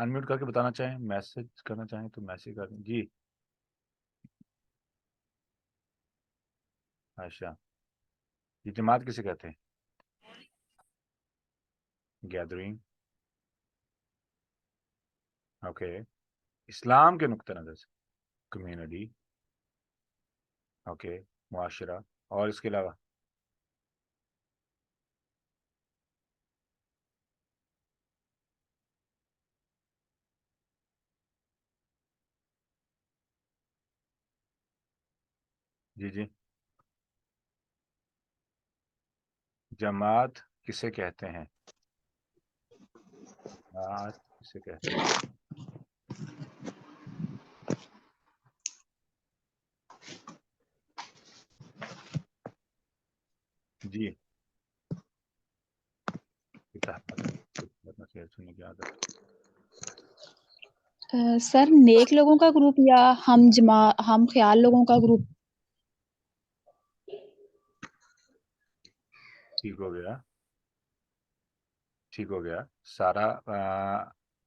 Unmute کر کے بتانا چاہیں، میسج کرنا چاہیں تو میسج کر دیں جی. اچھا، یہ جماعت کسے کہتے ہیں؟ گیدرنگ. اوکے. اسلام کے نقطہ نظر سے کمیونٹی. اوکے. معاشرہ. اور اس کے علاوہ جی جی جماعت کسے کہتے ہیں؟ جماعت کسے کہتے ہیں؟ جی. سننے کی عادت. سر نیک لوگوں کا گروپ یا ہم خیال لوگوں کا گروپ؟ ٹھیک ہو گیا، ٹھیک ہو گیا. سارا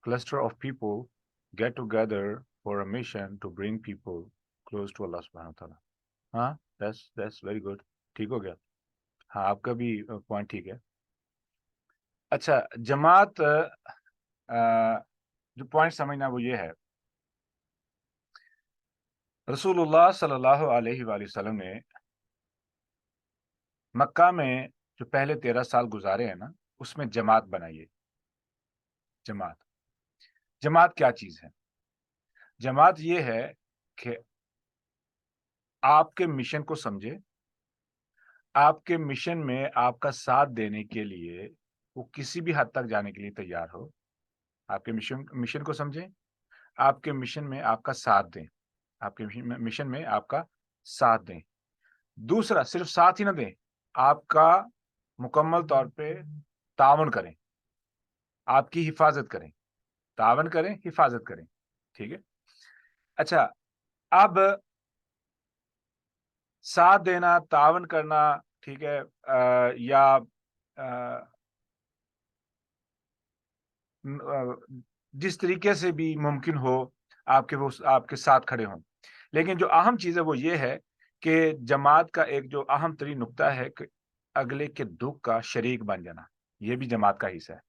cluster of people get together for a mission to bring people close to Allah subhanahu wa ta'ala. ہاں that's very good. ٹھیک ہو گیا. ہاں آپ کا بھی پوائنٹ ٹھیک ہے. اچھا، جماعت جو پوائنٹ سمجھنا وہ یہ ہے، رسول اللہ صلی اللہ علیہ وآلہ وسلم نے مکہ میں جو پہلے 13 سال گزارے ہیں نا، اس میں جماعت بنائیے. جماعت جماعت کیا چیز ہے؟ جماعت یہ ہے کہ آپ کے مشن کو سمجھے، آپ کے مشن میں آپ کا ساتھ دینے کے لیے وہ کسی بھی حد تک جانے کے لیے تیار ہو. آپ کے مشن کو سمجھیں، آپ کے مشن میں آپ کا ساتھ دیں، آپ کے مشن میں آپ کا ساتھ دیں. دوسرا، صرف ساتھ ہی نہ دیں، آپ کا مکمل طور پہ تعاون کریں، آپ کی حفاظت کریں. تعاون کریں، حفاظت کریں. ٹھیک ہے. اچھا، اب ساتھ دینا، تعاون کرنا، ٹھیک ہے، یا جس طریقے سے بھی ممکن ہو وہ آپ کے ساتھ کھڑے ہوں. لیکن جو اہم چیز ہے وہ یہ ہے کہ جماعت کا ایک جو اہم ترین نقطہ ہے کہ اگلے کے دکھ کا شریک بن جانا، یہ بھی جماعت کا حصہ ہے.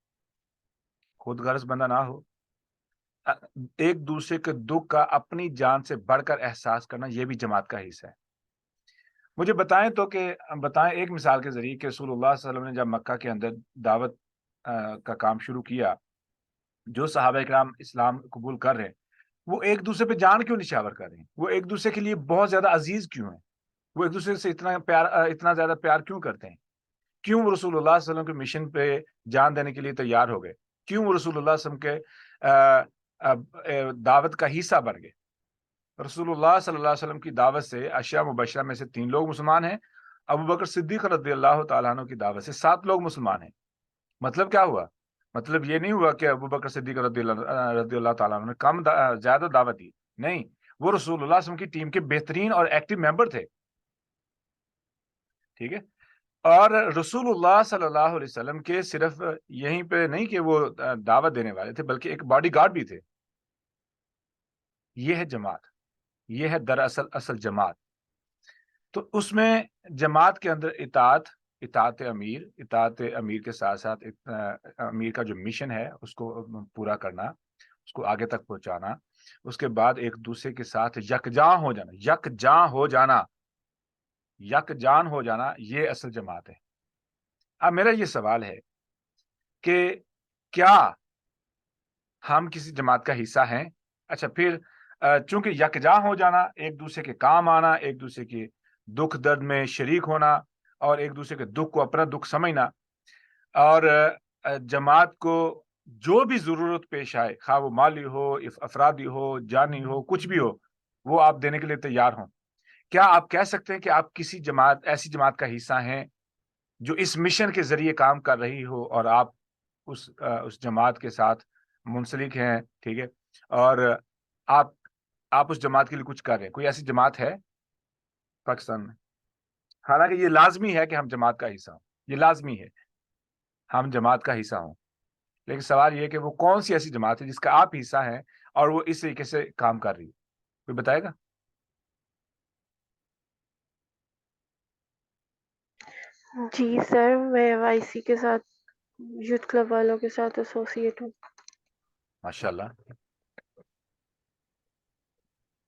خود غرض بندہ نہ ہو، ایک دوسرے کے دکھ کا اپنی جان سے بڑھ کر احساس کرنا، یہ بھی جماعت کا حصہ ہے. مجھے بتائیں ایک مثال کے ذریعے کہ رسول اللہ صلی اللہ علیہ وسلم نے جب مکہ کے اندر دعوت کا کام شروع کیا، جو صحابہ کرام اسلام قبول کر رہے ہیں، وہ ایک دوسرے پہ جان کیوں نچھاور کر رہے ہیں؟ وہ ایک دوسرے کے لیے بہت زیادہ عزیز کیوں ہیں؟ وہ ایک دوسرے سے اتنا زیادہ پیار کیوں کرتے ہیں؟ کیوں وہ رسول اللہ صلی اللہ علیہ وسلم کے مشن پہ جان دینے کے لیے تیار ہو گئے؟ کیوں وہ رسول اللہ صلی اللہ علیہ وسلم کے دعوت کا حصہ بن گئے؟ رسول اللہ صلی اللہ علیہ وسلم کی دعوت سے عشرہ مبشرہ میں سے 3 لوگ مسلمان ہیں. ابو بکر صدیق رضی اللہ تعالیٰ عنہ کی دعوت سے 7 لوگ مسلمان ہیں. مطلب کیا ہوا؟ مطلب یہ نہیں ہوا کہ ابو بکر صدیق رضی اللہ تعالیٰ عنہ نے زیادہ دعوت دی. نہیں، وہ رسول اللہ صلی اللہ علیہ وسلم کی ٹیم کے بہترین اور ایکٹیو ممبر تھے. ٹھیک ہے. اور رسول اللہ صلی اللہ علیہ وسلم کے صرف یہیں پہ نہیں کہ وہ دعوت دینے والے تھے، بلکہ ایک باڈی گارڈ بھی تھے. یہ ہے جماعت، یہ ہے دراصل اصل جماعت. تو اس میں جماعت کے اندر اطاعت امیر کے ساتھ ساتھ امیر کا جو مشن ہے اس کو پورا کرنا، اس کو آگے تک پہنچانا. اس کے بعد ایک دوسرے کے ساتھ یکجاں ہو جانا، یہ اصل جماعت ہے. اب میرا یہ سوال ہے کہ کیا ہم کسی جماعت کا حصہ ہیں؟ اچھا، پھر چونکہ یکجاں ہو جانا، ایک دوسرے کے کام آنا، ایک دوسرے کے دکھ درد میں شریک ہونا، اور ایک دوسرے کے دکھ کو اپنا دکھ سمجھنا، اور جماعت کو جو بھی ضرورت پیش آئے، خواہ وہ مالی ہو، افرادی ہو، جانی ہو، کچھ بھی ہو، وہ آپ دینے کے لیے تیار ہوں. کیا آپ کہہ سکتے ہیں کہ آپ کسی ایسی جماعت کا حصہ ہیں جو اس مشن کے ذریعے کام کر رہی ہو، اور آپ اس جماعت کے ساتھ منسلک ہیں؟ ٹھیک ہے. اور آپ اس جماعت کے لیے کچھ کر رہے ہیں؟ کوئی ایسی جماعت ہے پاکستان میں؟ حالانکہ یہ لازمی ہے کہ ہم جماعت کا حصہ ہوں، یہ لازمی ہے ہم جماعت کا حصہ ہوں. لیکن سوال یہ کہ وہ کون سی ایسی جماعت ہے جس کا آپ حصہ ہیں اور وہ اس طریقے سے کام کر رہی ہے؟ کوئی بتائے گا؟ جی سر، میں وائی سی کے ساتھ، یوتھ کلب والوں کے ساتھ ایسوسیٹ ہوں۔ ماشاء اللہ.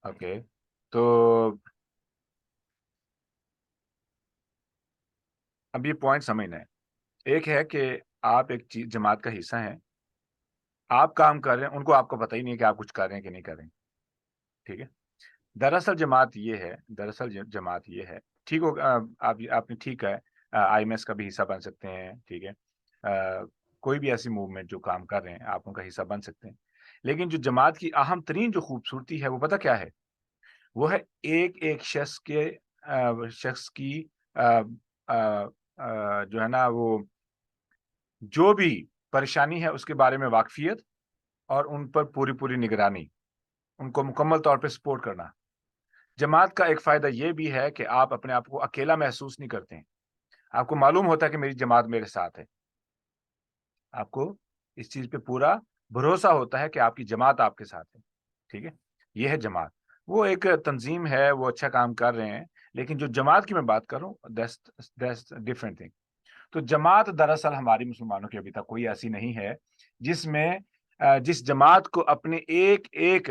اوکے. تو اب یہ پوائنٹ سمجھنا ہے. ایک ہے کہ آپ ایک جماعت کا حصہ ہیں، آپ کام کر رہے ہیں، ان کو آپ کو پتہ ہی نہیں کہ آپ کچھ کر رہے ہیں کہ نہیں کر رہے ہیں. ٹھیک ہے. دراصل جماعت یہ ہے ٹھیک ہو. آپ نے ٹھیک ہے، آئی ایم ایس کا بھی حصہ بن سکتے ہیں. ٹھیک ہے. کوئی بھی ایسی موومنٹ جو کام کر رہے ہیں آپ ان کا حصہ بن سکتے ہیں. لیکن جو جماعت کی اہم ترین جو خوبصورتی ہے وہ پتہ کیا ہے؟ وہ ہے ایک ایک شخص کی جو ہے نا وہ جو بھی پریشانی ہے اس کے بارے میں واقفیت اور ان پر پوری نگرانی، ان کو مکمل طور پہ سپورٹ کرنا. جماعت کا ایک فائدہ یہ بھی ہے کہ آپ اپنے آپ کو اکیلا محسوس نہیں کرتے ہیں. آپ کو معلوم ہوتا ہے کہ میری جماعت میرے ساتھ ہے. آپ کو اس چیز پہ پورا بھروسہ ہوتا ہے کہ آپ کی جماعت آپ کے ساتھ ہے. ٹھیک ہے. یہ ہے جماعت. وہ ایک تنظیم ہے، وہ اچھا کام کر رہے ہیں، لیکن جو جماعت کی میں بات کروں that's different thing. تو جماعت دراصل ہماری مسلمانوں کی ابھی تک کوئی ایسی نہیں ہے جس جماعت کو اپنے ایک ایک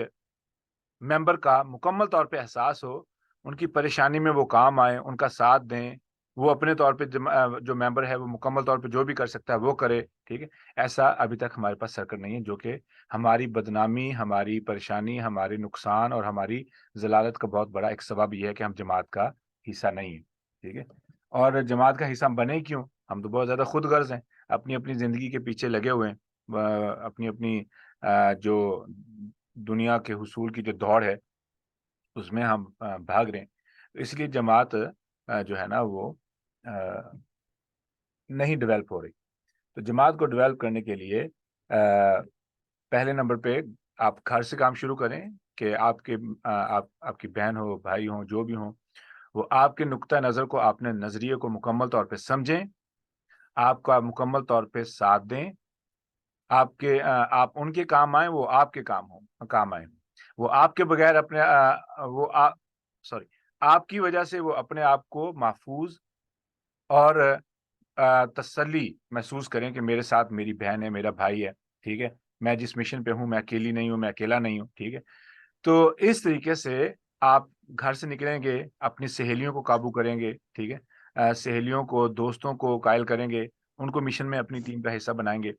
ممبر کا مکمل طور پہ احساس ہو، ان کی پریشانی میں وہ کام آئیں، ان کا ساتھ دیں، وہ اپنے طور پہ جو ممبر ہے وہ مکمل طور پہ جو بھی کر سکتا ہے وہ کرے. ٹھیک ہے. ایسا ابھی تک ہمارے پاس سرکٹ نہیں ہے، جو کہ ہماری بدنامی، ہماری پریشانی، ہمارے نقصان اور ہماری ضلالت کا بہت بڑا ایک سبب یہ ہے کہ ہم جماعت کا حصہ نہیں ہیں. ٹھیک ہے. اور جماعت کا حصہ ہم بنے کیوں؟ ہم تو بہت زیادہ خود غرض ہیں، اپنی اپنی زندگی کے پیچھے لگے ہوئے ہیں، اپنی جو دنیا کے حصول کی جو دوڑ ہے اس میں ہم بھاگ رہے ہیں. اس لیے جماعت جو ہے نا وہ نہیں ڈیولپ ہو رہی. تو جماعت کو ڈیولپ کرنے کے لیے پہلے نمبر پہ آپ گھر سے کام شروع کریں کہ آپ کی بہن ہو، بھائی ہوں، جو بھی ہوں، وہ آپ کے نقطہ نظر کو، اپنے نظریے کو مکمل طور پہ سمجھیں، آپ کا مکمل طور پہ ساتھ دیں. آپ ان کے کام آئیں، وہ آپ کے کام آئیں. وہ آپ کے بغیر اپنے آپ کی وجہ سے وہ اپنے آپ کو محفوظ اور تسلی محسوس کریں کہ میرے ساتھ میری بہن ہے، میرا بھائی ہے. ٹھیک ہے. میں جس مشن پہ ہوں میں اکیلی نہیں ہوں، میں اکیلا نہیں ہوں. ٹھیک ہے. تو اس طریقے سے آپ گھر سے نکلیں گے، اپنی سہیلیوں کو قابو کریں گے. ٹھیک ہے. سہیلیوں کو، دوستوں کو قائل کریں گے، ان کو مشن میں اپنی ٹیم کا حصہ بنائیں گے.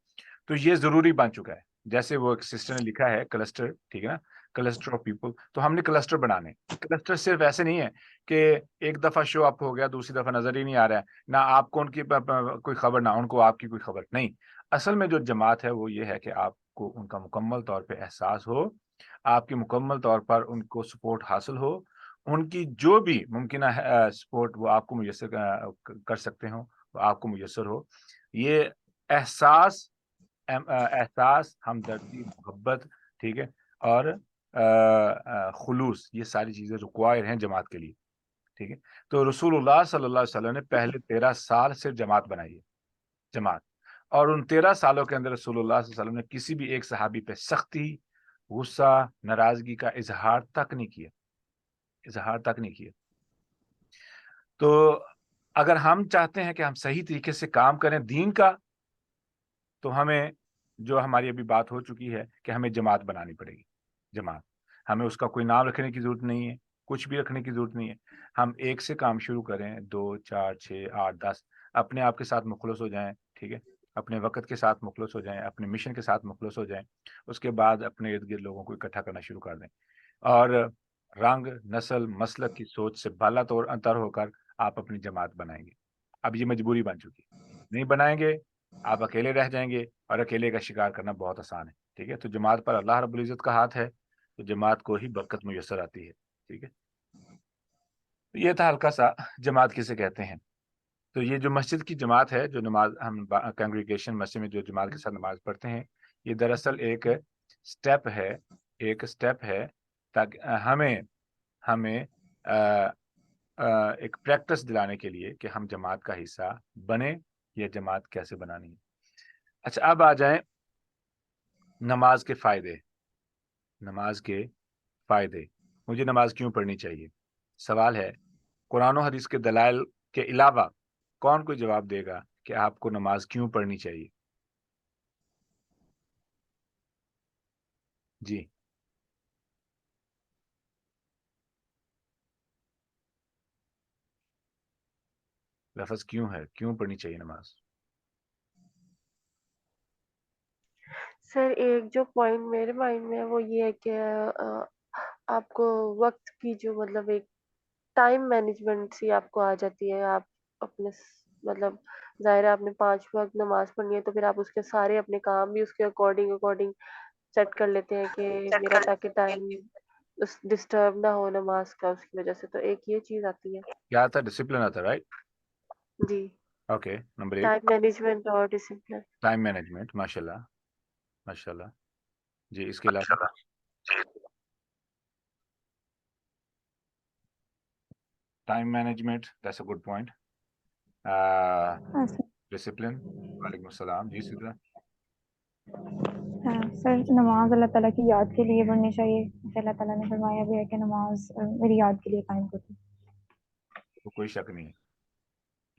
تو یہ ضروری بن چکا ہے. جیسے وہ ایک سسٹر نے لکھا ہے کلسٹر. ٹھیک ہے نا، کلسٹر آف پیپل. تو ہم نے کلسٹر بنانے. کلسٹر صرف ایسے نہیں ہے کہ ایک دفعہ شو اپ ہو گیا، دوسری دفعہ نظر ہی نہیں آ رہا ہے، نہ آپ کو ان کی کوئی خبر، نہ ان کو آپ کی کوئی خبر. نہیں، اصل میں جو جماعت ہے وہ یہ ہے کہ آپ کو ان کا مکمل طور پہ احساس ہو، آپ کی مکمل طور پر ان کو سپورٹ حاصل ہو، ان کی جو بھی ممکنہ سپورٹ وہ آپ کو میسر کر سکتے ہوں وہ آپ کو میسر ہو. یہ احساس ہمدردی، محبت، ٹھیک ہے، اور خلوص، یہ ساری چیزیں ریکوائر ہیں جماعت کے لیے. ٹھیک ہے. تو رسول اللہ صلی اللہ علیہ وسلم نے پہلے 13 سال سے جماعت بنائی ہے. جماعت. اور ان 13 سالوں کے اندر رسول اللہ صلی اللہ علیہ وسلم نے کسی بھی ایک صحابی پہ سختی، غصہ، ناراضگی کا اظہار تک نہیں کیا. تو اگر ہم چاہتے ہیں کہ ہم صحیح طریقے سے کام کریں دین کا، تو ہمیں، جو ہماری ابھی بات ہو چکی ہے، کہ ہمیں جماعت بنانی پڑے گی. جماعت، ہمیں اس کا کوئی نام رکھنے کی ضرورت نہیں ہے، کچھ بھی رکھنے کی ضرورت نہیں ہے. ہم ایک سے کام شروع کریں، 2 4 6 8 10، اپنے آپ کے ساتھ مخلص ہو جائیں. ٹھیک ہے. اپنے وقت کے ساتھ مخلص ہو جائیں، اپنے مشن کے ساتھ مخلص ہو جائیں. اس کے بعد اپنے ارد گرد لوگوں کو اکٹھا کرنا شروع کر دیں، اور رنگ، نسل، مسلک کی سوچ سے بالا تر ہو کر آپ اپنی جماعت بنائیں گے. اب یہ مجبوری بن چکی ہے. نہیں بنائیں گے آپ اکیلے رہ جائیں گے، اور اکیلے کا شکار کرنا بہت آسان ہے. ٹھیک ہے. تو جماعت پر اللہ رب العزت کا ہاتھ ہے، تو جماعت کو ہی برکت میسر آتی ہے. ٹھیک ہے. یہ تھا ہلکا سا جماعت کسے کہتے ہیں. تو یہ جو مسجد کی جماعت ہے، جو نماز ہم کنگریگیشن مسجد میں جو جماعت کے ساتھ نماز پڑھتے ہیں، یہ دراصل ایک سٹیپ ہے تاکہ ہمیں ایک پریکٹس دلانے کے لیے کہ ہم جماعت کا حصہ بنے، یہ جماعت کیسے بنانی ہے. اچھا، اب آ جائیں نماز کے فائدے، نماز کے فائدے، مجھے نماز کیوں پڑھنی چاہیے؟ سوال ہے، قرآن و حدیث کے دلائل کے علاوہ کون کوئی جواب دے گا کہ آپ کو نماز کیوں پڑھنی چاہیے؟ جی لفظ کیوں ہے، کیوں پڑھنی چاہیے نماز؟ سر ایک جو پوائنٹ میرے مائنڈ میں ہے وہ یہ ہے کہ آپ کو وقت کی جو مطلب ایک ٹائم مینجمنٹ سی آپ کو آ جاتی ہے. آپ اپنے مطلب ظاہر ہے آپ نے 5 وقت نماز پڑھنی ہے تو پھر آپ اس کے سارے اپنے کام بھی اس کے اکارڈنگ سیٹ کر لیتے ہیں کہ میرا تاکہ ٹائم ڈسٹرب نہ ہو نماز کا اس کی وجہ سے. تو ایک یہ چیز آتی ہے. کیا آتا ہے؟ ڈسپلن آتا ہے، رائٹ؟ جی اوکے، نمبر 8 ٹائم مینجمنٹ اور ڈسپلن. Time management. ماشاء اللہ، ماشاء اللہ. جی اس کے علاوہ time management, that's a good point. ہاں سر. ڈسپلن. وعلیکم السلام. جی سدھا. ہاں سر، نماز اللہ تعالیٰ کی یاد کے لیے پڑھنی چاہیے. اللہ تعالیٰ نے فرمایا بھی ہے کہ نماز میری یاد کے لیے قائم کرو. تو کوئی شک نہیں ہے،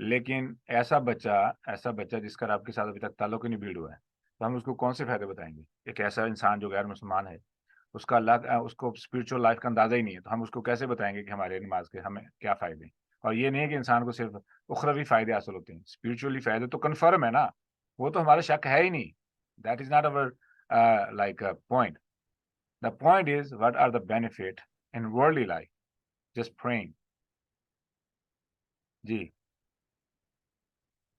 لیکن ایسا بچہ جس کا آپ کے ساتھ ابھی تک تعلق ہی نہیں بلڈ ہوا ہے، تو ہم اس کو کون سے فائدے بتائیں گے؟ ایک ایسا انسان جو غیر مسلمان ہے، اس کا اس کو اسپرچل لائف کا اندازہ ہی نہیں ہے، تو ہم اس کو کیسے بتائیں گے کہ ہمارے نماز کے ہمیں کیا فائدے ہیں؟ اور یہ نہیں ہے کہ انسان کو صرف اخروی فائدے حاصل ہوتے ہیں، اسپرچولی فائدے تو کنفرم ہے نا، وہ تو ہمارا شک ہے ہی نہیں. That is not over like point. The point is what are the benefit in worldly life just praying. جی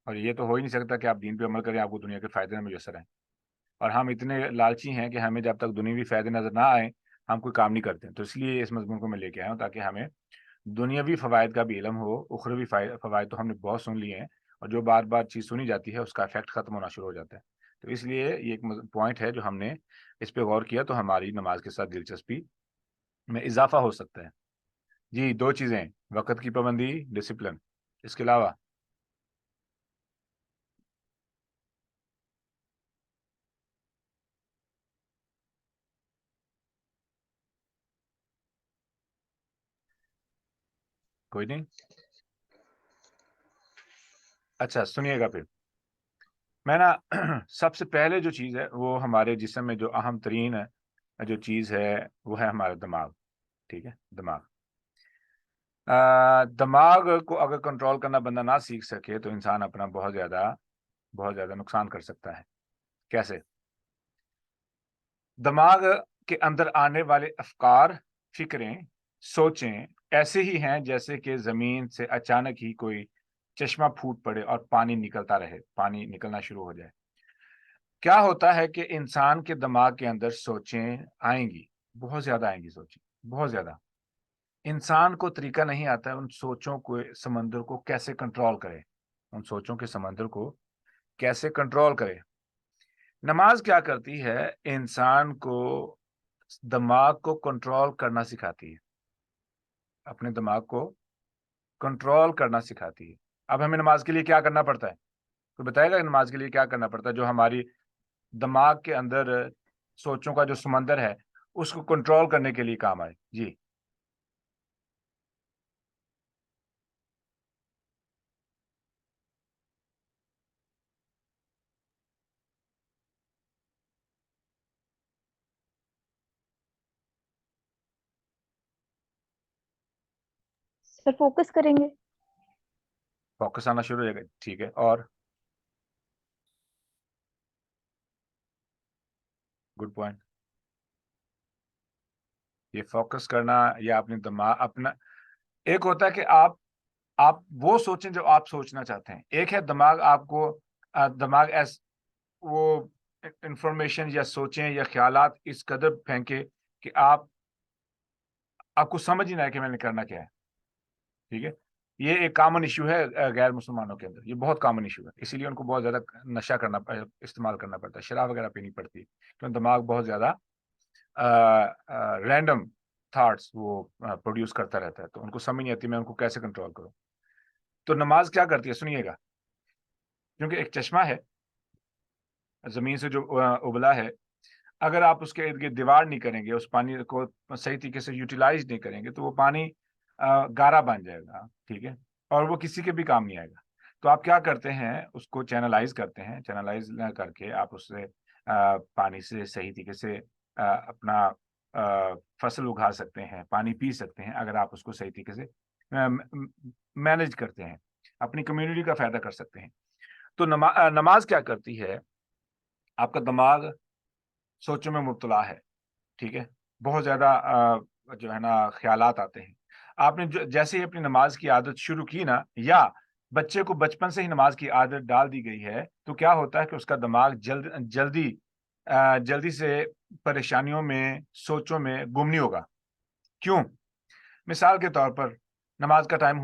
اور یہ تو ہو ہی نہیں سکتا کہ آپ دین پہ عمل کریں آپ کو دنیا کے فائدے میں میسر ہیں، اور ہم اتنے لالچی ہیں کہ ہمیں جب تک دنیاوی فائدے نظر نہ آئیں ہم کوئی کام نہیں کرتے ہیں. تو اس لیے اس مضمون کو میں لے کے آیا ہوں تاکہ ہمیں دنیاوی فوائد کا بھی علم ہو. اخروی فوائد تو ہم نے بہت سن لیے ہیں، اور جو بار بار چیز سنی جاتی ہے اس کا افیکٹ ختم ہونا شروع ہو جاتا ہے. تو اس لیے یہ ایک پوائنٹ ہے جو ہم نے اس پہ غور کیا تو ہماری نماز کے ساتھ دلچسپی میں اضافہ ہو سکتا ہے. جی 2 چیزیں، وقت کی پابندی، ڈسپلن. اس کے علاوہ کوئی نہیں؟ اچھا سنیے گا پھر میں نا سب سے پہلے جو چیز ہے وہ ہمارے جسم میں جو اہم ترین جو چیز ہے وہ ہے ہمارا دماغ. ٹھیک ہے، دماغ. دماغ کو اگر کنٹرول کرنا بندہ نہ سیکھ سکے تو انسان اپنا بہت زیادہ نقصان کر سکتا ہے. کیسے؟ دماغ کے اندر آنے والے افکار، فکریں، سوچیں ایسے ہی ہیں جیسے کہ زمین سے اچانک ہی کوئی چشمہ پھوٹ پڑے اور پانی نکلتا رہے، پانی نکلنا شروع ہو جائے. کیا ہوتا ہے کہ انسان کے دماغ کے اندر سوچیں آئیں گی، بہت زیادہ آئیں گی سوچیں، بہت زیادہ. انسان کو طریقہ نہیں آتا ہے ان سوچوں کو سمندر کو کیسے کنٹرول کرے، ان سوچوں کے سمندر کو کیسے کنٹرول کرے. نماز کیا کرتی ہے؟ انسان کو دماغ کو کنٹرول کرنا سکھاتی ہے، اپنے دماغ کو کنٹرول کرنا سکھاتی ہے. اب ہمیں نماز کے لیے کیا کرنا پڑتا ہے؟ کوئی بتائے گا نماز کے لیے کیا کرنا پڑتا ہے جو ہماری دماغ کے اندر سوچوں کا جو سمندر ہے اس کو کنٹرول کرنے کے لیے کام آئے؟ جی سر فوکس کریں گے. فوکس آنا شروع ہو جائے گا. ٹھیک ہے، اور گڈ پوائنٹ. یہ فوکس کرنا یا اپنے دماغ اپنا ایک ہوتا ہے کہ آپ وہ سوچیں جو آپ سوچنا چاہتے ہیں. ایک ہے دماغ آپ کو دماغ وہ انفارمیشن یا سوچیں یا خیالات اس قدر پھینکے کہ آپ کو سمجھ ہی نہ ہے کہ میں نے کرنا کیا ہے. ٹھیک ہے، یہ ایک کامن ایشو ہے غیر مسلمانوں کے اندر، یہ بہت کامن ایشو ہے. اسی لیے ان کو بہت زیادہ نشہ استعمال کرنا پڑتا ہے، شراب وغیرہ پینی پڑتی ہے کیونکہ دماغ بہت زیادہ رینڈم تھاٹس وہ پروڈیوس کرتا رہتا ہے، تو ان کو سمجھ نہیں آتی میں ان کو کیسے کنٹرول کروں. تو نماز کیا کرتی ہے سنیے گا. کیونکہ ایک چشمہ ہے زمین سے جو ابلا ہے، اگر آپ اس کے ارد گرد دیوار نہیں کریں گے، اس پانی کو صحیح طریقے سے یوٹیلائز نہیں کریں گے، تو وہ پانی گارا بن جائے گا، ٹھیک ہے، اور وہ کسی کے بھی کام نہیں آئے گا۔ تو آپ کیا کرتے ہیں، اس کو چینلائز کرتے ہیں، چینلائز کر کے آپ اس سے پانی سے صحیح طریقے سے اپنا فصل اگا سکتے ہیں، پانی پی سکتے ہیں، اگر آپ اس کو صحیح طریقے سے مینج کرتے ہیں، اپنی کمیونٹی کا فائدہ کر سکتے ہیں۔ تو نماز کیا کرتی ہے، آپ کا دماغ سوچوں میں مبتلا ہے، ٹھیک ہے، بہت زیادہ جو ہے نا خیالات آتے ہیں۔ آپ نے جیسے ہی اپنی نماز کی عادت شروع کی نا، یا بچے کو بچپن سے ہی نماز کی عادت ڈال دی گئی ہے، تو کیا ہوتا ہے کہ اس کا دماغ جلدی سے پریشانیوں میں، سوچوں میں گم نہیں ہوگا۔ کیوں؟ مثال کے طور پر نماز کا ٹائم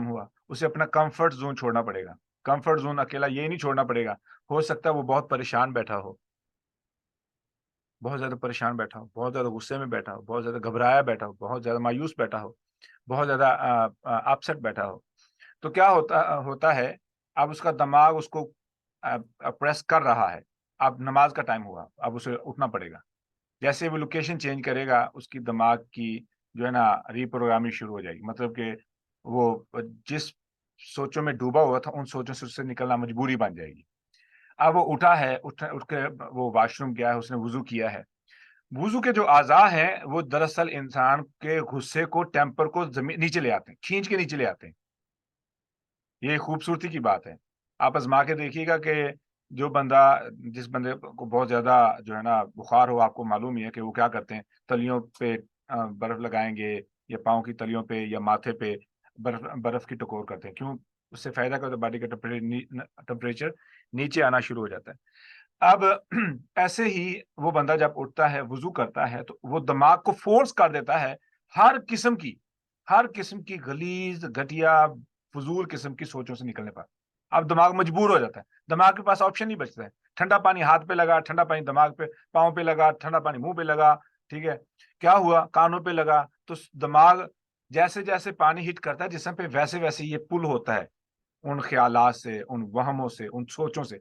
ہوا، اسے اپنا کمفرٹ زون چھوڑنا پڑے گا۔ کمفرٹ زون اکیلا یہ نہیں چھوڑنا پڑے گا، ہو سکتا ہے وہ بہت پریشان بیٹھا ہو، بہت زیادہ پریشان بیٹھا ہو، بہت زیادہ غصے میں بیٹھا ہو، بہت زیادہ گھبرایا بیٹھا ہو، بہت زیادہ مایوس بیٹھا ہو، بہت زیادہ اپسٹ بیٹھا ہو۔ تو کیا ہوتا ہے، اب اس کا دماغ اس کو پریس کر رہا ہے، اب نماز کا ٹائم ہوا، اب اسے اٹھنا پڑے گا۔ جیسے وہ لوکیشن چینج کرے گا، اس کی دماغ کی جو ہے نا ری پروگرامنگ شروع ہو جائے گی، مطلب کہ وہ جس سوچوں میں ڈوبا ہوا تھا، ان سوچوں سے اس سے نکلنا مجبوری بن جائے گی۔ اب وہ اٹھا ہے، اٹھ کے وہ واش روم گیا ہے، اس نے وضو کیا ہے۔ وضو کے جو اعضاء ہیں وہ دراصل انسان کے غصے کو، ٹیمپر کو نیچے لے آتے ہیں، کھینچ کے نیچے لے آتے ہیں۔ یہ خوبصورتی کی بات ہے۔ آپ آزما کے دیکھیے گا کہ جس بندے کو بہت زیادہ جو ہے نا بخار ہو، آپ کو معلوم ہی ہے کہ وہ کیا کرتے ہیں، تلیوں پہ برف لگائیں گے، یا پاؤں کی تلیوں پہ یا ماتھے پہ برف کی ٹکور کرتے ہیں۔ کیوں؟ اس سے فائدہ کیا ہوتا ہے، باڈی کا ٹمپریچر نیچے آنا شروع ہو جاتا ہے۔ اب ایسے ہی وہ بندہ جب اٹھتا ہے، وضو کرتا ہے، تو وہ دماغ کو فورس کر دیتا ہے ہر قسم کی غلیظ، گھٹیا، فضول قسم کی سوچوں سے نکلنے پر۔ اب دماغ مجبور ہو جاتا ہے، دماغ کے پاس آپشن نہیں بچتا ہے۔ ٹھنڈا پانی ہاتھ پہ لگا، ٹھنڈا پانی دماغ پہ، پاؤں پہ لگا، ٹھنڈا پانی منہ پہ لگا، ٹھیک ہے، کیا ہوا، کانوں پہ لگا، تو دماغ جیسے جیسے پانی ہٹ کرتا ہے جسم پہ، ویسے ویسے یہ پل ہوتا ہے ان خیالات سے، ان وہموں سے، ان سوچوں سے،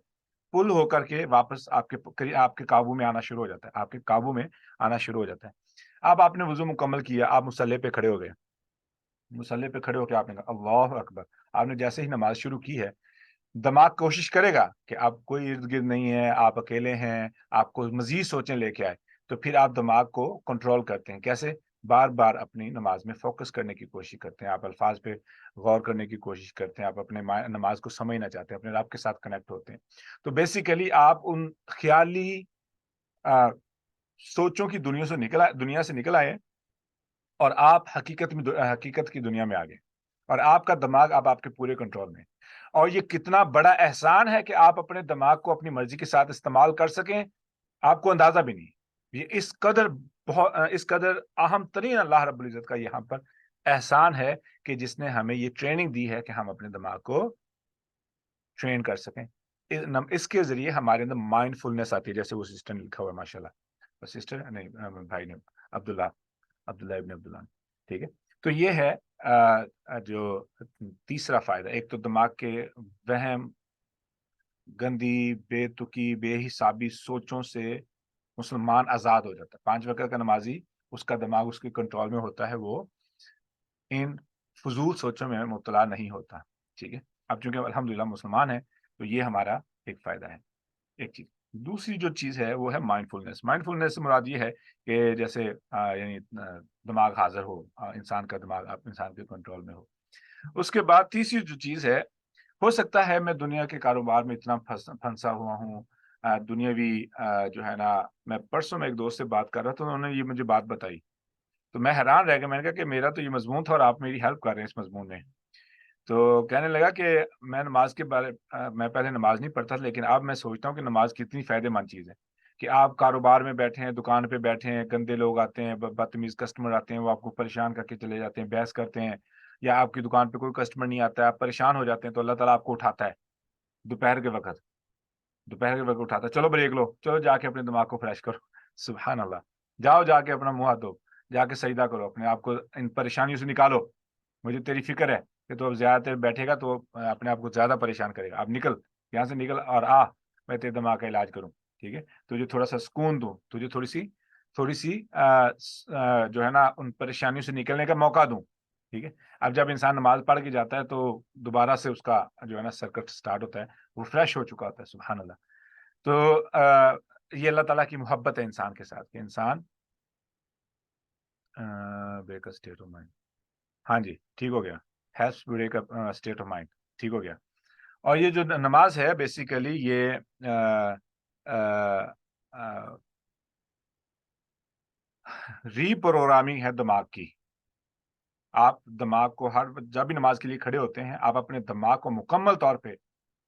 پل ہو کر کے واپس آپ کے قابو میں آنا شروع ہو جاتا ہے، آپ کے قابو میں آنا شروع ہو جاتا ہے۔ اب آپ نے وضو مکمل کیا، آپ مصلی پہ کھڑے ہو گئے، مصلی پہ کھڑے ہو کے آپ نے کہا اللہ اکبر۔ آپ نے جیسے ہی نماز شروع کی ہے، دماغ کوشش کرے گا کہ آپ کوئی ارد گرد نہیں ہے، آپ اکیلے ہیں، آپ کو مزید سوچیں لے کے آئے، تو پھر آپ دماغ کو کنٹرول کرتے ہیں۔ کیسے؟ بار بار اپنی نماز میں فوکس کرنے کی کوشش کرتے ہیں، آپ الفاظ پہ غور کرنے کی کوشش کرتے ہیں، آپ اپنے نماز کو سمجھنا چاہتے ہیں، اپنے رب کے ساتھ کنیکٹ ہوتے ہیں۔ تو بیسیکلی آپ ان خیالی سوچوں کی دنیا سے نکل آئے، اور آپ حقیقت کی دنیا میں آ گئے، اور آپ کا دماغ اب آپ کے پورے کنٹرول میں ہے۔ اور یہ کتنا بڑا احسان ہے کہ آپ اپنے دماغ کو اپنی مرضی کے ساتھ استعمال کر سکیں، آپ کو اندازہ بھی نہیں۔ یہ اس قدر اہم ترین اللہ رب العزت کا یہاں پر احسان ہے کہ جس نے ہمیں یہ ٹریننگ دی ہے کہ ہم اپنے دماغ کو ٹرین کر سکیں۔ اس کے ذریعے ہمارے اندر مائنڈ فلنس آتی ہے، جیسے وہ سسٹر نے لکھا ہوا ہے ماشاءاللہ، سسٹر نہیں، بھائی نے عبداللہ ابن عبداللہ، ٹھیک ہے۔ تو یہ ہے جو تیسرا فائدہ، ایک تو دماغ کے وہم، گندی، بے تکی، بے حسابی سوچوں سے مسلمان آزاد ہو جاتا ہے۔ 5 وقت کا نمازی، اس کا دماغ اس کے کنٹرول میں ہوتا ہے، وہ ان فضول سوچوں میں مبتلا نہیں ہوتا، ٹھیک ہے۔ اب چونکہ الحمدللہ مسلمان ہے، تو یہ ہمارا ایک فائدہ ہے، ایک چیز۔ دوسری جو چیز ہے وہ ہے مائنڈ فلنس۔ مائنڈ فلنس سے مراد یہ ہے کہ جیسے یعنی دماغ حاضر ہو، انسان کا دماغ انسان کے کنٹرول میں ہو۔ اس کے بعد تیسری جو چیز ہے، ہو سکتا ہے میں دنیا کے کاروبار میں اتنا پھنسا ہوا ہوں، دنیاوی جو ہے نا، میں پرسوں میں ایک دوست سے بات کر رہا تھا، انہوں نے یہ مجھے بات بتائی، تو میں حیران رہ گیا۔ میں نے کہا کہ میرا تو یہ مضمون تھا اور آپ میری ہیلپ کر رہے ہیں اس مضمون میں۔ تو کہنے لگا کہ میں پہلے نماز نہیں پڑھتا تھا، لیکن اب میں سوچتا ہوں کہ نماز کتنی فائدہ مند چیز ہے، کہ آپ کاروبار میں بیٹھے ہیں، دکان پہ بیٹھے ہیں، گندے لوگ آتے ہیں، بدتمیز کسٹمر آتے ہیں، وہ آپ کو پریشان کر کے چلے جاتے ہیں، بحث کرتے ہیں، یا آپ کی دکان پہ کوئی کسٹمر نہیں آتا ہے، آپ پریشان ہو جاتے ہیں، تو اللہ تعالیٰ آپ کو اٹھاتا ہے دوپہر کے وقت اٹھاتا ہے، چلو بریک لو، چلو جا کے اپنے دماغ کو فریش کرو، سبحان اللہ، جاؤ جا کے اپنا منہ ہاتھ دھو، جا کے سجدہ کرو، اپنے آپ کو ان پریشانیوں سے نکالو، مجھے تیری فکر ہے کہ تو اب زیادہ دیر بیٹھے گا تو اپنے آپ کو زیادہ پریشان کرے گا، اب نکل یہاں سے، نکل اور میں تیرے دماغ کا علاج کروں، ٹھیک ہے, تجھے تھوڑا سا سکون دوں, تجھے تھوڑی سی جو ہے نا ان پریشانیوں سے نکلنے کا موقع دوں. ٹھیک ہے, اب جب انسان نماز پڑھ کے جاتا ہے تو دوبارہ سے اس کا جو ہے نا سرکٹ سٹارٹ ہوتا ہے, وہ فریش ہو چکا ہوتا ہے. سبحان اللہ. تو یہ اللہ تعالیٰ کی محبت ہے انسان کے ساتھ کہ انسان بریک اسٹیٹ آف مائنڈ, ہاں جی ٹھیک ہو گیا, has break state of mind, ٹھیک ہو گیا. اور یہ جو نماز ہے بیسیکلی یہ ری پروگرامنگ ہے دماغ کی. آپ دماغ کو جب بھی نماز کے لیے کھڑے ہوتے ہیں, آپ اپنے دماغ کو مکمل طور پہ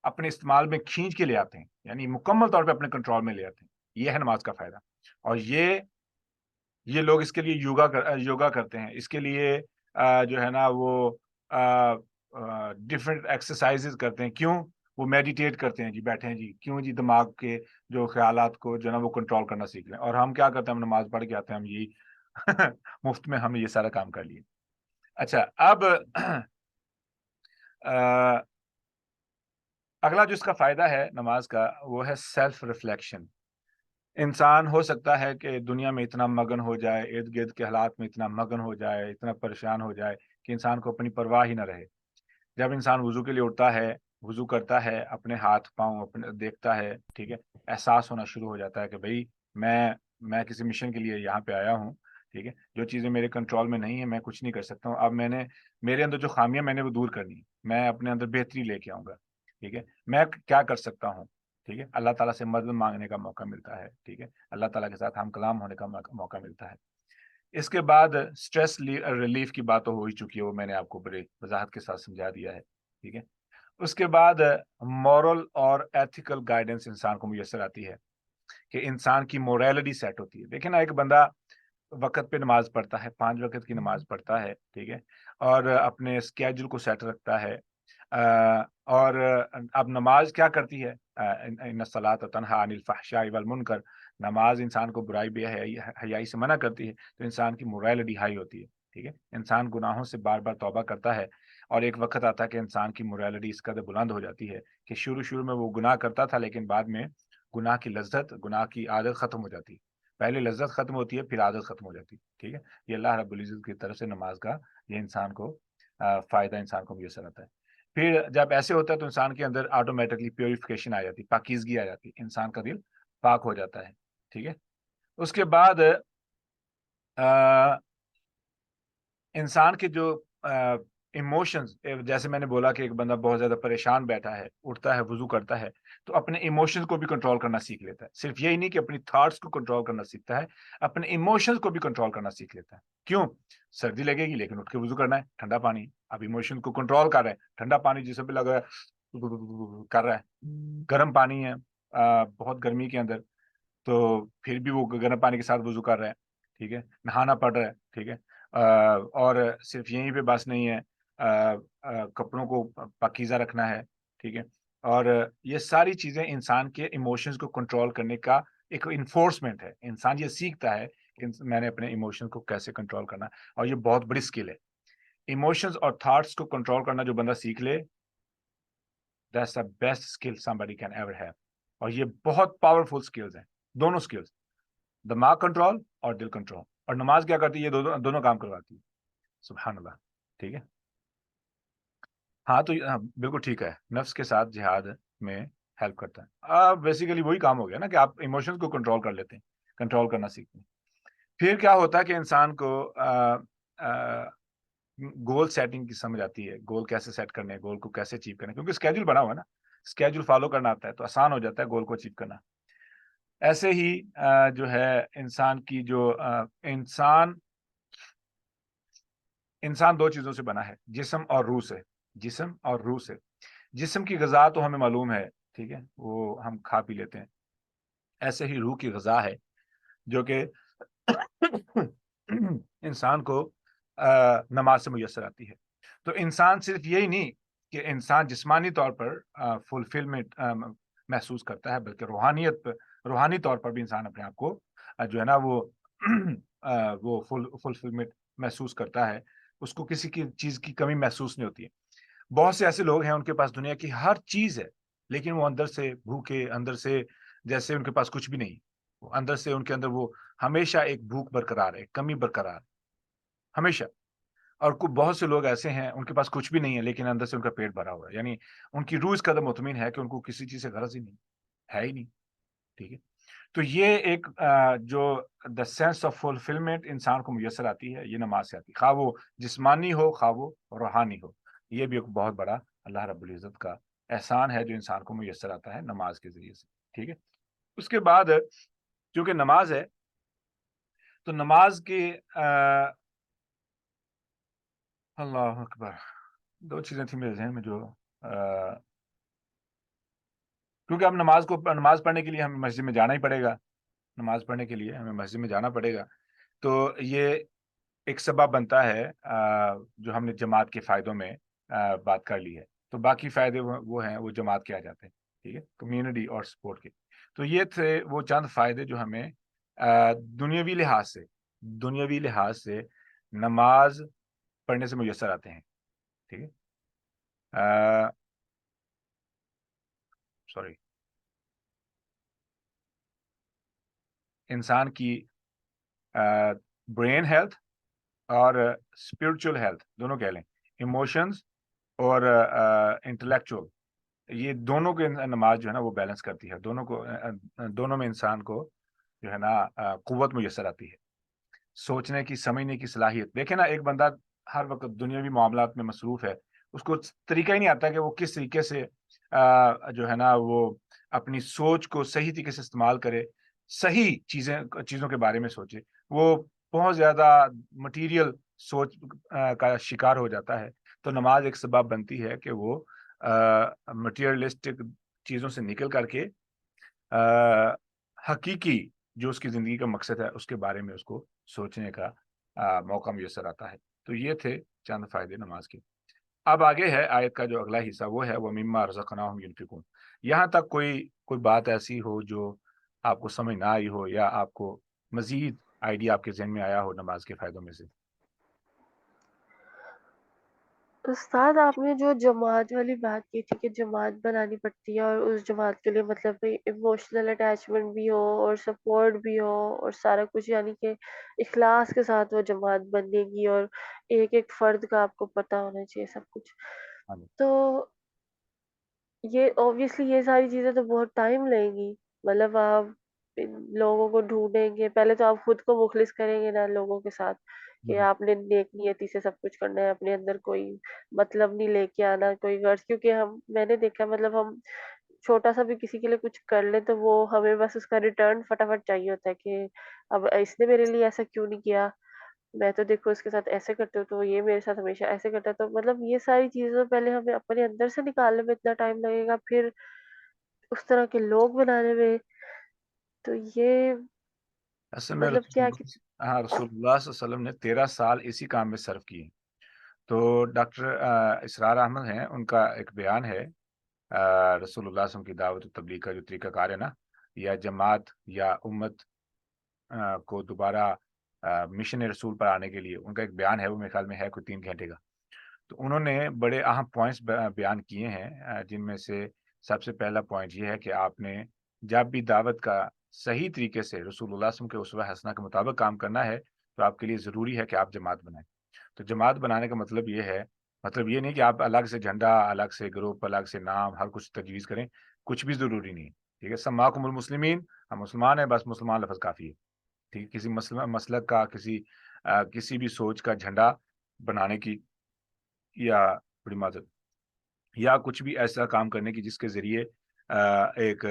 اپنے استعمال میں کھینچ کے لے آتے ہیں, یعنی مکمل طور پہ اپنے کنٹرول میں لے آتے ہیں. یہ ہے نماز کا فائدہ. اور یہ لوگ اس کے لیے یوگا کرتے ہیں, اس کے لیے جو ہے نا وہ ڈفرینٹ ایکسرسائز کرتے ہیں. کیوں؟ وہ میڈیٹیٹ کرتے ہیں جی, بیٹھے ہیں جی, کیوں جی, دماغ کے جو خیالات کو جو ہے نا وہ کنٹرول کرنا سیکھ لیں. اور ہم کیا کرتے ہیں, ہم نماز پڑھ کے آتے ہیں, ہم یہ مفت میں ہم نے یہ سارا کام کر لیے. اچھا, اب اگلا جو اس کا فائدہ ہے نماز کا وہ ہے سیلف ریفلیکشن. انسان ہو سکتا ہے کہ دنیا میں اتنا مگن ہو جائے, ارد گرد کے حالات میں اتنا مگن ہو جائے, اتنا پریشان ہو جائے کہ انسان کو اپنی پرواہ ہی نہ رہے. جب انسان وضو کے لیے اٹھتا ہے, وضو کرتا ہے, اپنے ہاتھ پاؤں اپنے دیکھتا ہے, ٹھیک ہے, احساس ہونا شروع ہو جاتا ہے کہ بھئی میں کسی مشن کے لیے یہاں پہ آیا ہوں. ٹھیک ہے, جو چیزیں میرے کنٹرول میں نہیں ہیں میں کچھ نہیں کر سکتا ہوں. اب میرے اندر جو خامیاں میں نے وہ دور کرنی ہے, میں اپنے اندر بہتری لے کے آؤں گا. ٹھیک ہے, میں کیا کر سکتا ہوں. ٹھیک ہے, اللہ تعالیٰ سے مدد مانگنے کا موقع ملتا ہے. ٹھیک ہے, اللہ تعالیٰ کے ساتھ ہم کلام ہونے کا موقع ملتا ہے. اس کے بعد اسٹریس ریلیف کی بات تو ہو ہی چکی ہے, وہ میں نے آپ کو بڑے وضاحت کے ساتھ سمجھا دیا ہے. ٹھیک ہے, اس کے بعد مورل اور ایتھیکل گائیڈنس انسان کو میسر آتی ہے کہ انسان کی موریلٹی سیٹ ہوتی ہے. دیکھیں نا, ایک بندہ وقت پہ نماز پڑھتا ہے, 5 وقت کی نماز پڑھتا ہے, ٹھیک ہے, اور اپنے اسکیجول کو سیٹ رکھتا ہے. اور اب نماز کیا کرتی ہے, ان الصلاۃ تنہی عن الفحشاء والمنکر, نماز انسان کو برائی بے حیائی سے منع کرتی ہے. تو انسان کی موریلٹی ہائی ہوتی ہے. ٹھیک ہے, انسان گناہوں سے بار بار توبہ کرتا ہے, اور ایک وقت آتا ہے کہ انسان کی موریلٹی اس قدر بلند ہو جاتی ہے کہ شروع میں وہ گناہ کرتا تھا, لیکن بعد میں گناہ کی لذت, گناہ کی عادت ختم ہو جاتی ہے. پہلے لذت ختم ہوتی ہے, پھر عادت ختم ہو جاتی ہے. ٹھیک ہے, یہ اللہ رب العزت کی طرف سے نماز کا یہ انسان کو فائدہ انسان کو میسر آتا ہے. پھر جب ایسے ہوتا ہے تو انسان کے اندر آٹومیٹکلی پیوریفیکیشن آ جاتی, پاکیزگی آ جاتی, انسان کا دل پاک ہو جاتا ہے. ٹھیک ہے, اس کے بعد انسان کے جو ایموشنز, جیسے میں نے بولا کہ ایک بندہ بہت زیادہ پریشان بیٹھا ہے, اٹھتا ہے, وضو کرتا ہے, تو اپنے ایموشنز کو بھی کنٹرول کرنا سیکھ لیتا ہے. صرف یہی نہیں کہ اپنی تھاٹس کو کنٹرول کرنا سیکھتا ہے, اپنے ایموشنز کو بھی کنٹرول کرنا سیکھ لیتا ہے. کیوں؟ سردی لگے گی لیکن اٹھ کے وضو کرنا ہے, ٹھنڈا پانی, اب ایموشن کو کنٹرول کر رہا ہے, ٹھنڈا پانی جسے بھی لگا کر رہا ہے, گرم پانی ہے بہت گرمی کے اندر, تو پھر بھی وہ گرم پانی کے ساتھ وضو کر رہا ہے. ٹھیک ہے, نہانا پڑ رہا ہے. ٹھیک ہے, اور صرف یہیں پہ بس نہیں ہے, کپڑوں کو پاکیزہ رکھنا ہے. ٹھیک ہے, اور یہ ساری چیزیں انسان کے ایموشنز کو کنٹرول کرنے کا ایک انفورسمنٹ ہے. انسان یہ سیکھتا ہے کہ میں نے اپنے ایموشنز کو کیسے کنٹرول کرنا ہے, اور یہ بہت بڑی سکل ہے. ایموشنز اور تھاٹس کو کنٹرول کرنا جو بندہ سیکھ لے, that's the best skill somebody can ever have. اور یہ بہت پاورفل سکلز ہیں, دونوں سکلز, دماغ کنٹرول اور دل کنٹرول. اور نماز کیا کرتی ہے, یہ دونوں کام کرواتی ہے. سبحان اللہ. ٹھیک ہے, ہاں تو بالکل ٹھیک ہے, نفس کے ساتھ جہاد میں ہیلپ کرتا ہے. بیسیکلی وہی کام ہو گیا نا کہ آپ ایموشنز کو کنٹرول کر لیتے ہیں, کنٹرول کرنا سیکھتے ہیں. پھر کیا ہوتا ہے کہ انسان کو گول سیٹنگ کی سمجھ آتی ہے, گول کیسے سیٹ کرنے, گول کو کیسے اچیو کرنا, کیونکہ اسکیجول بنا ہوا ہے نا, اسکیجول فالو کرنا آتا ہے تو آسان ہو جاتا ہے گول کو اچیو کرنا. ایسے ہی جو ہے انسان کی جو انسان 2 چیزوں سے بنا ہے, جسم اور روح سے. جسم اور روح سے. جسم کی غذا تو ہمیں معلوم ہے, ٹھیک ہے, وہ ہم کھا پی لیتے ہیں. ایسے ہی روح کی غذا ہے جو کہ انسان کو نماز سے میسر آتی ہے. تو انسان صرف یہی نہیں کہ انسان جسمانی طور پر فلفلمنٹ محسوس کرتا ہے, بلکہ روحانی طور پر بھی انسان اپنے آپ کو جو ہے نا وہ فلفلمنٹ محسوس کرتا ہے. اس کو کسی کی چیز کی کمی محسوس نہیں ہوتی ہے. بہت سے ایسے لوگ ہیں ان کے پاس دنیا کی ہر چیز ہے, لیکن وہ اندر سے بھوکے, اندر سے جیسے ان کے پاس کچھ بھی نہیں، وہ اندر سے ان کے اندر وہ ہمیشہ ایک بھوک برقرار ہے، کمی برقرار ہمیشہ. اور بہت سے لوگ ایسے ہیں ان کے پاس کچھ بھی نہیں ہے لیکن اندر سے ان کا پیٹ بھرا ہوا ہے، یعنی ان کی روح اس قدر مطمئن ہے کہ ان کو کسی چیز سے غرض ہی نہیں ہے ہی نہیں. ٹھیک ہے. تو یہ ایک جو دا سینس آف فلفلمنٹ انسان کو میسر آتی ہے یہ نماز سے آتی ہے، خواہ وہ جسمانی ہو خواہ وہ روحانی ہو. یہ بھی ایک بہت بڑا اللہ رب العزت کا احسان ہے جو انسان کو میسر آتا ہے نماز کے ذریعے سے. ٹھیک ہے. اس کے بعد چونکہ نماز ہے تو نماز کے اللہ اکبر، دو چیزیں تھیں میرے ذہن میں جو کیونکہ اب نماز پڑھنے کے لیے ہمیں مسجد میں جانا ہی پڑے گا، نماز پڑھنے کے لیے ہمیں مسجد میں جانا پڑے گا. تو یہ ایک سبب بنتا ہے جو ہم نے جماعت کے فائدوں میں بات کر لی ہے. تو باقی فائدے وہ ہیں وہ جماعت کے آ جاتے ہیں. ٹھیک ہے. کمیونٹی اور سپورٹ کے. تو یہ تھے وہ چند فائدے جو ہمیں دنیاوی لحاظ سے نماز پڑھنے سے میسر آتے ہیں. ٹھیک ہے. سوری، انسان کی برین ہیلتھ اور اسپرچل ہیلتھ دونوں کہہ لیں، ایموشنز اور انٹلیکچوئل، یہ دونوں کے نماز جو ہے نا وہ بیلنس کرتی ہے. دونوں میں انسان کو جو ہے نا قوت میسر آتی ہے، سوچنے کی سمجھنے کی صلاحیت. دیکھیں نا ایک بندہ ہر وقت دنیاوی معاملات میں مصروف ہے، اس کو طریقہ ہی نہیں آتا کہ وہ کس طریقے سے جو ہے نا وہ اپنی سوچ کو صحیح طریقے سے استعمال کرے، صحیح چیزوں کے بارے میں سوچے. وہ بہت زیادہ مٹیریل سوچ کا شکار ہو جاتا ہے. تو نماز ایک سبب بنتی ہے کہ وہ مٹیریلسٹک چیزوں سے نکل کر کے حقیقی جو اس کی زندگی کا مقصد ہے اس کے بارے میں اس کو سوچنے کا موقع میسر آتا ہے. تو یہ تھے چند فائدے نماز کے. اب آگے ہے آیت کا جو اگلا حصہ، وہ ہے وَمِمَّا رَزَقْنَاهُمْ يُنْفِقُونَ. یہاں تک کوئی بات ایسی ہو جو آپ کو سمجھ نہ آئی ہو یا آپ کو مزید آئیڈیا آپ کے ذہن میں آیا ہو نماز کے فائدوں میں سے؟ استاد آپ نے جو جماعت والی بات کی تھی کہ جماعت بنانی پڑتی ہے اور اس جماعت کے لیے مطلب ایموشنل اٹیچمنٹ بھی ہو اور سپورٹ بھی ہو اور سارا کچھ، یعنی کہ اخلاص کے ساتھ وہ جماعت بنے گی اور ایک ایک فرد کا آپ کو پتا ہونا چاہیے سب کچھ. ہاں جی. تو یہ اوبویسلی یہ ساری چیزیں تو بہت ٹائم لیں گی. مطلب آپ لوگوں کو ڈھونڈیں گے، پہلے تو آپ خود کو مخلص کریں گے نا لوگوں کے ساتھ کہ آپ نے نیک نیتی سے سب کچھ کرنا ہے، اپنے اندر کوئی مطلب نہیں لے کے آنا، کوئی غرض. کیونکہ میں نے دیکھا مطلب ہم چھوٹا سا بھی کسی کے لیے کچھ کر لیں تو وہ ہمیں بس اس کا ریٹرن فٹافٹ چاہیے ہوتا ہے کہ اب اس نے میرے لیے ایسا کیوں نہیں کیا، میں تو دیکھو اس کے ساتھ ایسے کرتے ہوں تو یہ میرے ساتھ ہمیشہ ایسے کرتا ہے. تو مطلب یہ ساری چیزیں پہلے ہمیں اپنے اندر سے نکالنے میں اتنا ٹائم لگے گا، پھر اس طرح کے لوگ بنانے میں. تو یہ اصل میں مطلب کیا رسول اللہ صلی اللہ علیہ وسلم نے 13 سال اسی کام میں صرف کیے. تو ڈاکٹر اسرار احمد ہیں، ان کا ایک بیان ہے رسول اللہ صلی اللہ علیہ وسلم کی دعوت و تبلیغ کا جو طریقہ کار ہے نا، یا جماعت یا امت کو دوبارہ مشن رسول پر آنے کے لیے ان کا ایک بیان ہے، وہ میرے خیال میں ہے کوئی 3 گھنٹے کا. تو انہوں نے بڑے اہم پوائنٹس بیان کیے ہیں، جن میں سے سب سے پہلا پوائنٹ یہ ہے کہ آپ نے جب بھی دعوت کا صحیح طریقے سے رسول اللہ صلی اللہ علیہ وسلم کے اسوہ حسنہ کے مطابق کام کرنا ہے تو آپ کے لیے ضروری ہے کہ آپ جماعت بنائیں. تو جماعت بنانے کا مطلب یہ ہے، مطلب یہ نہیں کہ آپ الگ سے جھنڈا، الگ سے گروپ، الگ سے نام، ہر کچھ تجویز کریں، کچھ بھی ضروری نہیں. ٹھیک ہے. سماکم المسلمین، ہم مسلمان ہیں، بس مسلمان لفظ کافی ہے. ٹھیک ہے. کسی مسلک کا، کسی بھی سوچ کا جھنڈا بنانے کی یا بڑی معذرت یا کچھ بھی ایسا کام کرنے کی جس کے ذریعے ایک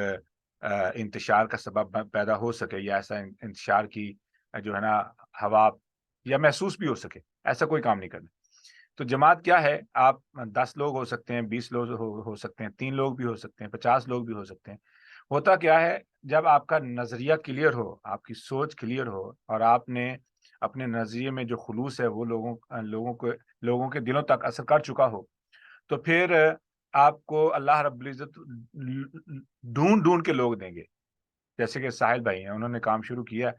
انتشار کا سبب پیدا ہو سکے یا ایسا انتشار کی جو ہے نا ہوا یا محسوس بھی ہو سکے، ایسا کوئی کام نہیں کرنا. تو جماعت کیا ہے؟ آپ 10 لوگ ہو سکتے ہیں، 20 لوگ ہو سکتے ہیں، 3 لوگ بھی ہو سکتے ہیں، 50 لوگ بھی ہو سکتے ہیں. ہوتا کیا ہے، جب آپ کا نظریہ کلیئر ہو، آپ کی سوچ کلیئر ہو اور آپ نے اپنے نظریے میں جو خلوص ہے وہ لوگوں کے دلوں تک اثر کر چکا ہو، تو پھر آپ کو اللہ رب العزت ڈھونڈ کے لوگ دیں گے. جیسے کہ ساحل بھائی ہیں، انہوں نے کام شروع کیا،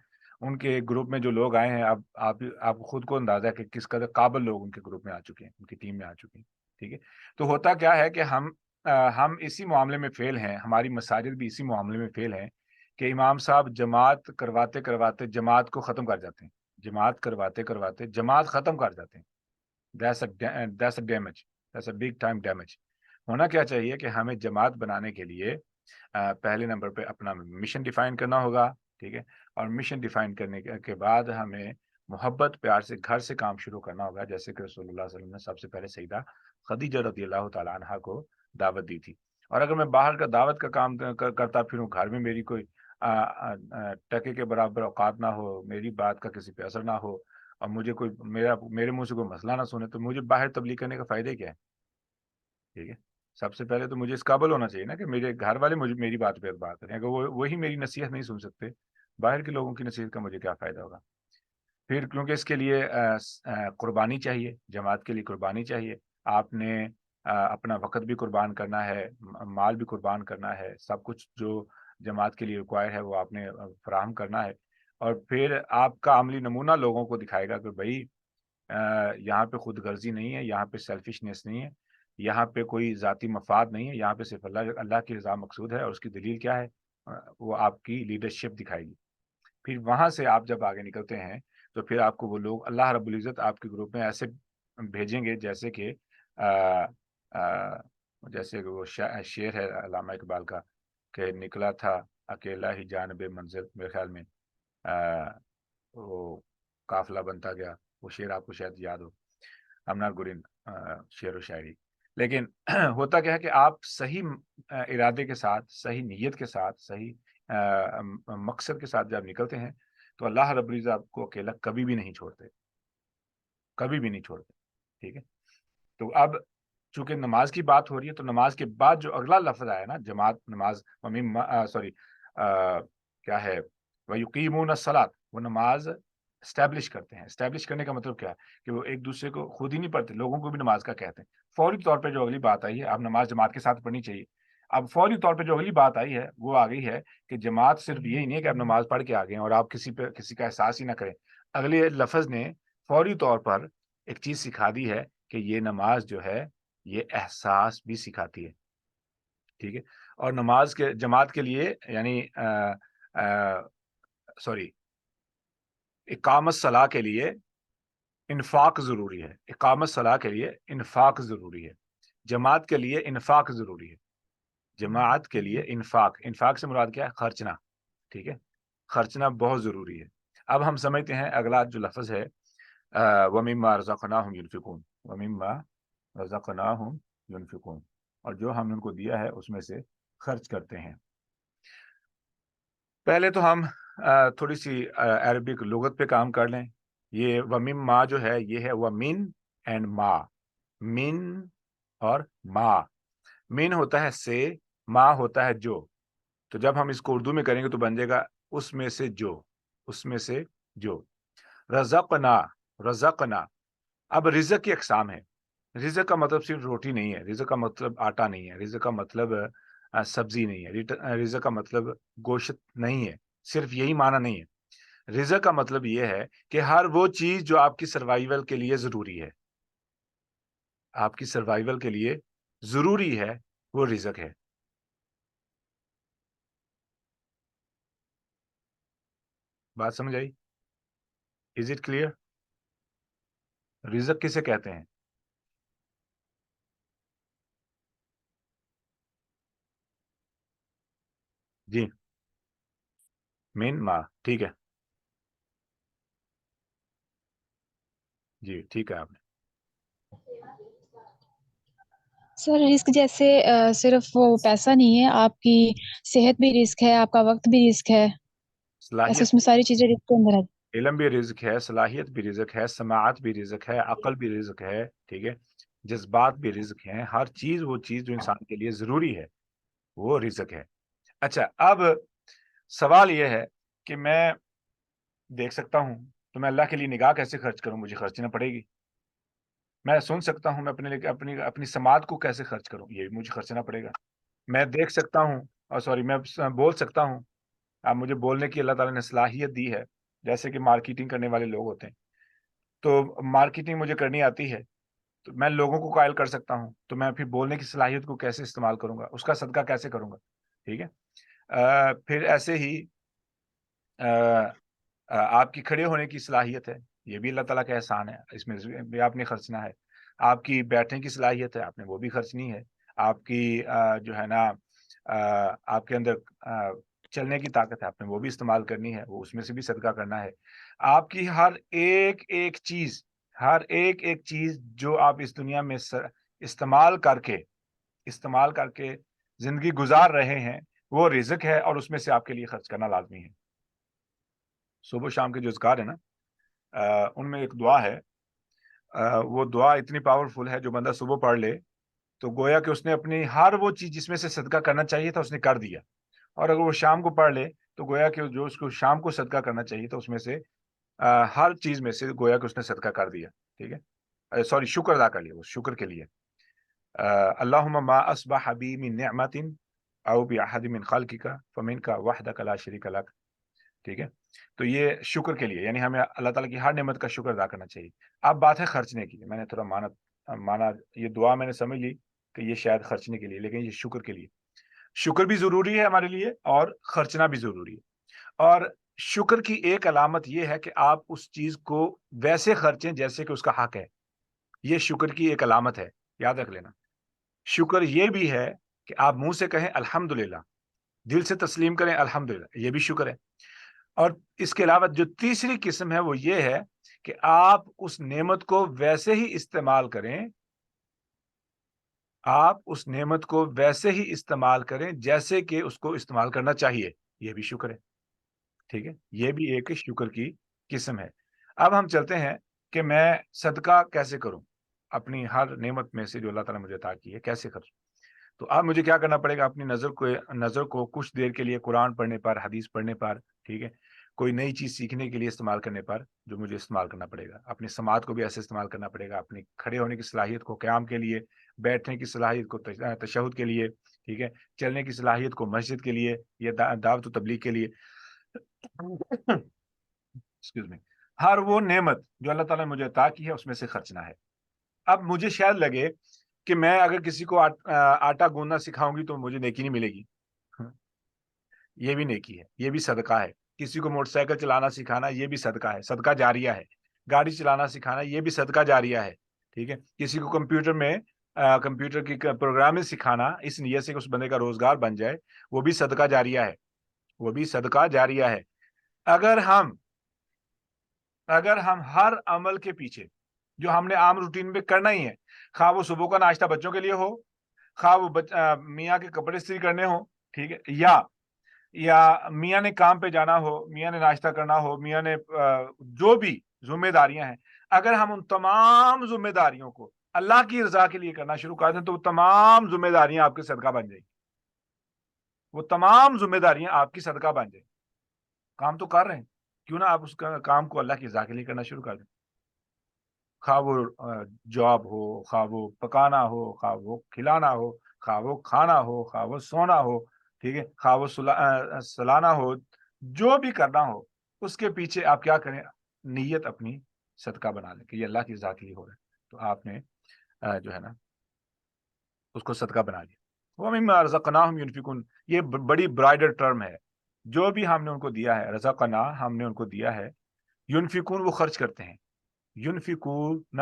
ان کے گروپ میں جو لوگ آئے ہیں، اب آپ خود کو اندازہ ہے کہ کس قدر قابل لوگ ان کے گروپ میں آ چکے ہیں، ان کی ٹیم میں آ چکے ہیں. ٹھیک ہے. تو ہوتا کیا ہے کہ ہم اسی معاملے میں فیل ہیں، ہماری مساجد بھی اسی معاملے میں فیل ہیں کہ امام صاحب جماعت کرواتے کرواتے جماعت کو ختم کر جاتے ہیں، جماعت کرواتے کرواتے جماعت ختم کر جاتے ہیں. That's a damage. That's a big time damage. ہونا کیا چاہیے کہ ہمیں جماعت بنانے کے لیے پہلے نمبر پہ اپنا مشن ڈیفائن کرنا ہوگا، ٹھیک ہے، اور مشن ڈیفائن کرنے کے بعد ہمیں محبت پیار سے گھر سے کام شروع کرنا ہوگا، جیسے کہ رسول اللہ صلی اللہ علیہ وسلم نے سب سے پہلے سیدہ خدیجہ رضی اللہ تعالیٰ عنہا کو دعوت دی تھی. اور اگر میں باہر کا دعوت کا کام کرتا پھروں، گھر میں میری کوئی ٹکے کے برابر اوقات نہ ہو، میری بات کا کسی پہ اثر نہ ہو، اور مجھے کوئی میرے منہ سے کوئی مسئلہ نہ سنے، تو مجھے باہر تبلیغ کرنے کا فائدہ کیا ہے؟ ٹھیک ہے، سب سے پہلے تو مجھے اس قابل ہونا چاہیے نا کہ میرے گھر والے مجھے میری بات پہ اعتبار کریں. اگر وہی میری نصیحت نہیں سن سکتے، باہر کے لوگوں کی نصیحت کا مجھے کیا فائدہ ہوگا؟ پھر کیونکہ اس کے لیے قربانی چاہیے، جماعت کے لیے قربانی چاہیے. آپ نے اپنا وقت بھی قربان کرنا ہے، مال بھی قربان کرنا ہے، سب کچھ جو جماعت کے لیے ریکوائر ہے وہ آپ نے فراہم کرنا ہے. اور پھر آپ کا عملی نمونہ لوگوں کو دکھائے گا کہ بھائی یہاں پہ خود غرضی نہیں ہے، یہاں پہ سیلفشنس نہیں ہے، یہاں پہ کوئی ذاتی مفاد نہیں ہے، یہاں پہ صرف اللہ کی رضا مقصود ہے. اور اس کی دلیل کیا ہے؟ وہ آپ کی لیڈرشپ دکھائے گی. پھر وہاں سے آپ جب آگے نکلتے ہیں تو پھر آپ کو وہ لوگ اللہ رب العزت آپ کے گروپ میں ایسے بھیجیں گے جیسے کہ جیسے کہ وہ شعر ہے علامہ اقبال کا کہ نکلا تھا اکیلا ہی جانب منزل، میرے خیال میں وہ قافلہ بنتا گیا. وہ شعر آپ کو شاید یاد ہو، I'm not good in شعر و شاعری. لیکن ہوتا کیا ہے کہ آپ صحیح ارادے کے ساتھ، صحیح نیت کے ساتھ، صحیح مقصد کے ساتھ جب نکلتے ہیں تو اللہ رب العزت آپ کو اکیلا کبھی بھی نہیں چھوڑتے، کبھی بھی نہیں چھوڑتے. ٹھیک ہے، تو اب چونکہ نماز کی بات ہو رہی ہے تو نماز کے بعد جو اگلا لفظ آیا نا، جماعت، نماز، کیا ہے، وَيُقِيمُونَ الصَّلَاةَ، وہ نماز اسٹیبلش کرتے ہیں. اسٹیبلش کرنے کا مطلب کیا ہے کہ وہ ایک دوسرے کو خود ہی نہیں پڑھتے، لوگوں کو بھی نماز کا کہتے ہیں. فوری طور پہ جو اگلی بات آئی ہے، اب نماز جماعت کے ساتھ پڑھنی چاہیے. اب فوری طور پہ جو اگلی بات آئی ہے وہ آ گئی ہے کہ جماعت صرف یہی نہیں ہے کہ آپ نماز پڑھ کے آ گئے اور آپ کسی کا احساس ہی نہ کریں. اگلے لفظ نے فوری طور پر ایک چیز سکھا دی ہے کہ یہ نماز جو ہے یہ احساس بھی سکھاتی ہے. ٹھیک ہے، اور نماز کے جماعت کے لیے یعنی اقامت صلاح کے لیے انفاق ضروری ہے. اقامت صلاح کے لیے انفاق ضروری ہے، جماعت کے لیے انفاق ضروری ہے. جماعت کے لیے انفاق سے مراد کیا ہے؟ خرچنا. ٹھیک ہے، خرچنا بہت ضروری ہے. اب ہم سمجھتے ہیں اگلا جو لفظ ہے وَمِمَّا رَزَقْنَاهُمْ يُنْفِقُونَ، وَمِمَّا رَزَقْنَاهُمْ يُنْفِقُونَ، اور جو ہم نے ان کو دیا ہے اس میں سے خرچ کرتے ہیں. پہلے تو ہم تھوڑی سی عربک لغت پہ کام کر لیں. یہ وَمِمَّا جو ہے یہ ہے وَمِن اینڈ ما، من اور ما. من ہوتا ہے سے، ما ہوتا ہے جو. تو جب ہم اس کو اردو میں کریں گے تو بن جائے گا اس میں سے جو، اس میں سے جو. رزقنا، رزقنا. اب رزق کی اقسام ہے. رزق کا مطلب صرف روٹی نہیں ہے، رزق کا مطلب آٹا نہیں ہے، رزق کا مطلب سبزی نہیں ہے، رزق کا مطلب گوشت نہیں ہے، صرف یہی معنی نہیں ہے. رزق کا مطلب یہ ہے کہ ہر وہ چیز جو آپ کی سروائیول کے لیے ضروری ہے، آپ کی سروائیول کے لیے ضروری ہے، وہ رزق ہے. بات سمجھ آئی؟ Is it clear? رزق کسے کہتے ہیں؟ جی، من ما. ٹھیک ہے جی، ٹھیک ہے. آپ نے سر رزق جیسے صرف وہ پیسہ نہیں ہے، آپ کی صحت بھی رزق ہے، آپ کا وقت بھی رزق ہے، ایسے صلاحیت، اس میں ساری چیزیں رزق کے اندر ہے. علم بھی رزق ہے، صلاحیت بھی رزق ہے، سماعت بھی رزق ہے، عقل بھی رزق ہے. ٹھیک ہے، جذبات بھی رزق ہیں. ہر چیز، وہ چیز جو انسان کے لیے ضروری ہے وہ رزق ہے. اچھا، اب سوال یہ ہے کہ میں دیکھ سکتا ہوں تو میں اللہ کے لیے نگاہ کیسے خرچ کروں؟ مجھے خرچنا پڑے گی. میں سن سکتا ہوں، میں اپنے لیے اپنی سماعت کو کیسے خرچ کروں؟ یہ مجھے خرچنا پڑے گا. میں دیکھ سکتا ہوں، اور میں بول سکتا ہوں. اب مجھے بولنے کی اللہ تعالیٰ نے صلاحیت دی ہے، جیسے کہ مارکیٹنگ کرنے والے لوگ ہوتے ہیں. تو مارکیٹنگ مجھے کرنی آتی ہے تو میں لوگوں کو قائل کر سکتا ہوں. تو میں پھر بولنے کی صلاحیت کو کیسے استعمال کروں گا؟ اس کا صدقہ کیسے کروں گا؟ ٹھیک ہے. پھر ایسے ہی آپ کی کھڑے ہونے کی صلاحیت ہے، یہ بھی اللہ تعالیٰ کا احسان ہے، اس میں بھی آپ نے خرچنا ہے. آپ کی بیٹھنے کی صلاحیت ہے، آپ نے وہ بھی خرچنی ہے. آپ کی جو ہے نا آپ کے اندر چلنے کی طاقت ہے، آپ نے وہ بھی استعمال کرنی ہے، وہ اس میں سے بھی صدقہ کرنا ہے. آپ کی ہر ایک ایک چیز جو آپ اس دنیا میں استعمال کر کے زندگی گزار رہے ہیں، وہ رزق ہے، اور اس میں سے آپ کے لیے خرچ کرنا لازمی ہے. صبح و شام کے جو اذکار ہیں نا، ان میں ایک دعا ہے، وہ دعا اتنی پاورفل ہے، جو بندہ صبح پڑھ لے تو گویا کہ اس نے اپنی ہر وہ چیز جس میں سے صدقہ کرنا چاہیے تھا اس نے کر دیا. اور اگر وہ شام کو پڑھ لے تو گویا کہ جو اس کو شام کو صدقہ کرنا چاہیے تھا اس میں سے ہر چیز میں سے گویا کہ اس نے صدقہ کر دیا. ٹھیک ہے، سوری، شکر ادا کر لیا، وہ شکر کے لیے. اللہم ما اصبح بی من نعمت او باحد من خلقک فمنک وحدک لا شریک لک. ٹھیک ہے، تو یہ شکر کے لیے، یعنی ہمیں اللہ تعالیٰ کی ہر نعمت کا شکر ادا کرنا چاہیے. اب بات ہے خرچنے کی. میں نے تھوڑا مانا یہ دعا میں نے سمجھ لی کہ یہ شاید خرچنے کے لیے، لیکن یہ شکر کے لیے. شکر بھی ضروری ہے ہمارے لیے اور خرچنا بھی ضروری ہے. اور شکر کی ایک علامت یہ ہے کہ آپ اس چیز کو ویسے خرچیں جیسے کہ اس کا حق ہے. یہ شکر کی ایک علامت ہے، یاد رکھ لینا. شکر یہ بھی ہے کہ آپ منہ سے کہیں الحمدللہ، دل سے تسلیم کریں الحمدللہ، یہ بھی شکر ہے. اور اس کے علاوہ جو تیسری قسم ہے وہ یہ ہے کہ آپ اس نعمت کو ویسے ہی استعمال کریں، جیسے کہ اس کو استعمال کرنا چاہیے. یہ بھی شکر ہے. ٹھیک ہے، یہ بھی ایک شکر کی قسم ہے. اب ہم چلتے ہیں کہ میں صدقہ کیسے کروں، اپنی ہر نعمت میں سے جو اللہ تعالیٰ نے مجھے عطا کی ہے کیسے خرچ. تو اب مجھے کیا کرنا پڑے گا، اپنی نظر کو کچھ دیر کے لیے قرآن پڑھنے پر، حدیث پڑھنے پر، ٹھیک ہے، کوئی نئی چیز سیکھنے کے لیے استعمال کرنے پر، جو مجھے استعمال کرنا پڑے گا. اپنی سماعت کو بھی ایسے استعمال کرنا پڑے گا، اپنی کھڑے ہونے کی صلاحیت کو قیام کے لیے، بیٹھنے کی صلاحیت کو تشہد کے لیے، ٹھیک ہے، چلنے کی صلاحیت کو مسجد کے لیے یا دعوت و تبلیغ کے لیے. Excuse me. ہر وہ نعمت جو اللہ تعالیٰ نے مجھے عطا کی ہے اس میں سے خرچنا ہے. اب مجھے شاید لگے کہ میں اگر کسی کو آٹا گوندنا سکھاؤں گی تو مجھے نیکی نہیں ملے گی. یہ بھی نیکی ہے، یہ بھی صدقہ ہے. کسی کو موٹر سائیکل چلانا سکھانا یہ بھی صدقہ ہے، صدقہ جاریہ ہے. گاڑی چلانا سکھانا یہ بھی صدقہ جاریہ ہے. ٹھیک ہے، کسی کو کمپیوٹر کی پروگرامنگ سکھانا اس نیت سے کہ اس بندے کا روزگار بن جائے، وہ بھی صدقہ جاریہ ہے، وہ بھی صدقہ جاریہ ہے. اگر ہم ہر عمل کے پیچھے جو ہم نے عام روٹین میں کرنا ہی ہے، خواہ وہ صبح کا ناشتہ بچوں کے لیے ہو، خواہ وہ میاں کے کپڑے استری کرنے ہو، ٹھیک ہے، یا میاں نے کام پہ جانا ہو، میاں نے ناشتہ کرنا ہو، میاں نے جو بھی ذمہ داریاں ہیں، اگر ہم ان تمام ذمہ داریوں کو اللہ کی رضا کے لیے کرنا شروع کر دیں تو وہ تمام ذمہ داریاں آپ کے صدقہ بن جائیں گی. وہ تمام ذمہ داریاں آپ کی صدقہ بن جائیں. کام تو کر رہے ہیں، کیوں نہ آپ اس کام کو اللہ کی رضا کے لیے کرنا شروع کر دیں. خواہ وہ جاب ہو، خواہ وہ پکانا ہو، خواہ وہ کھلانا ہو، خواہ وہ کھانا ہو، خواہ وہ سونا ہو، ٹھیک ہے، خواہ وہ سلانا ہو، جو بھی کرنا ہو اس کے پیچھے آپ کیا کریں، نیت اپنی صدقہ بنا لیں کہ یہ اللہ کی رضا کے لیے ہو رہا ہے. تو آپ نے جو ہے نا اس کو صدقہ بنا لیا. وَمِمَّا رَزَقْنَاهُمْ يُنْفِقُونَ. یہ بڑی برائڈر ٹرم ہے. جو بھی ہم نے ان کو دیا ہے، رزقنا، ہم نے ان کو دیا ہے، ينفقون، وہ خرچ کرتے ہیں. ينفقون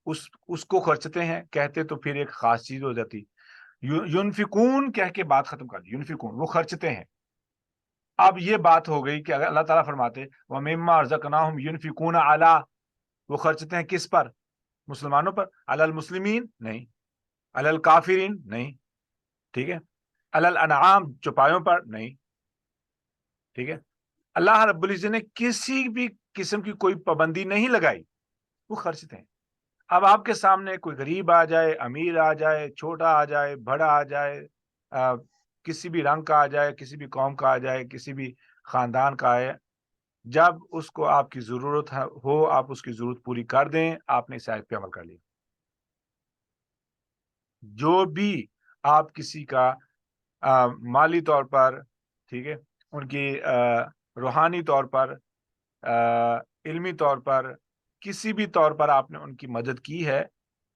اس کو خرچتے ہیں، کہتے تو پھر ایک خاص چیز ہو جاتی. ينفقون کہہ کے بات ختم کر دی. ينفقون، وہ خرچتے ہیں. اب یہ بات ہو گئی کہ اگر اللہ تعالیٰ فرماتے وَمِمَّا رَزَقْنَاهُمْ يُنْفِقُونَ عَلَىٰ، وہ خرچتے ہیں کس پر؟ مسلمانوں پر. عَلَى الْمُسْلِمِينَ، نہیں. عَلَى الْكَافِرِينَ، نہیں. ٹھیک ہے. عَلَى الْأَنْعَامِ، چوپایوں پر، نہیں. ٹھیک ہے. اللہ رب العزت نے کسی بھی قسم کی کوئی پابندی نہیں لگائی، وہ خرچتے ہیں. اب آپ کے سامنے کوئی غریب آ جائے، امیر آ جائے، چھوٹا آ جائے، بڑا آ جائے، کسی بھی رنگ کا آ جائے، کسی بھی قوم کا آ جائے، کسی بھی خاندان کا آئے، جب اس کو آپ کی ضرورت ہو آپ اس کی ضرورت پوری کر دیں. آپ نے اس آیت پہ عمل کر لیا. جو بھی آپ کسی کا مالی طور پر، ٹھیک ہے، ان کی روحانی طور پر، علمی طور پر، کسی بھی طور پر آپ نے ان کی مدد کی ہے،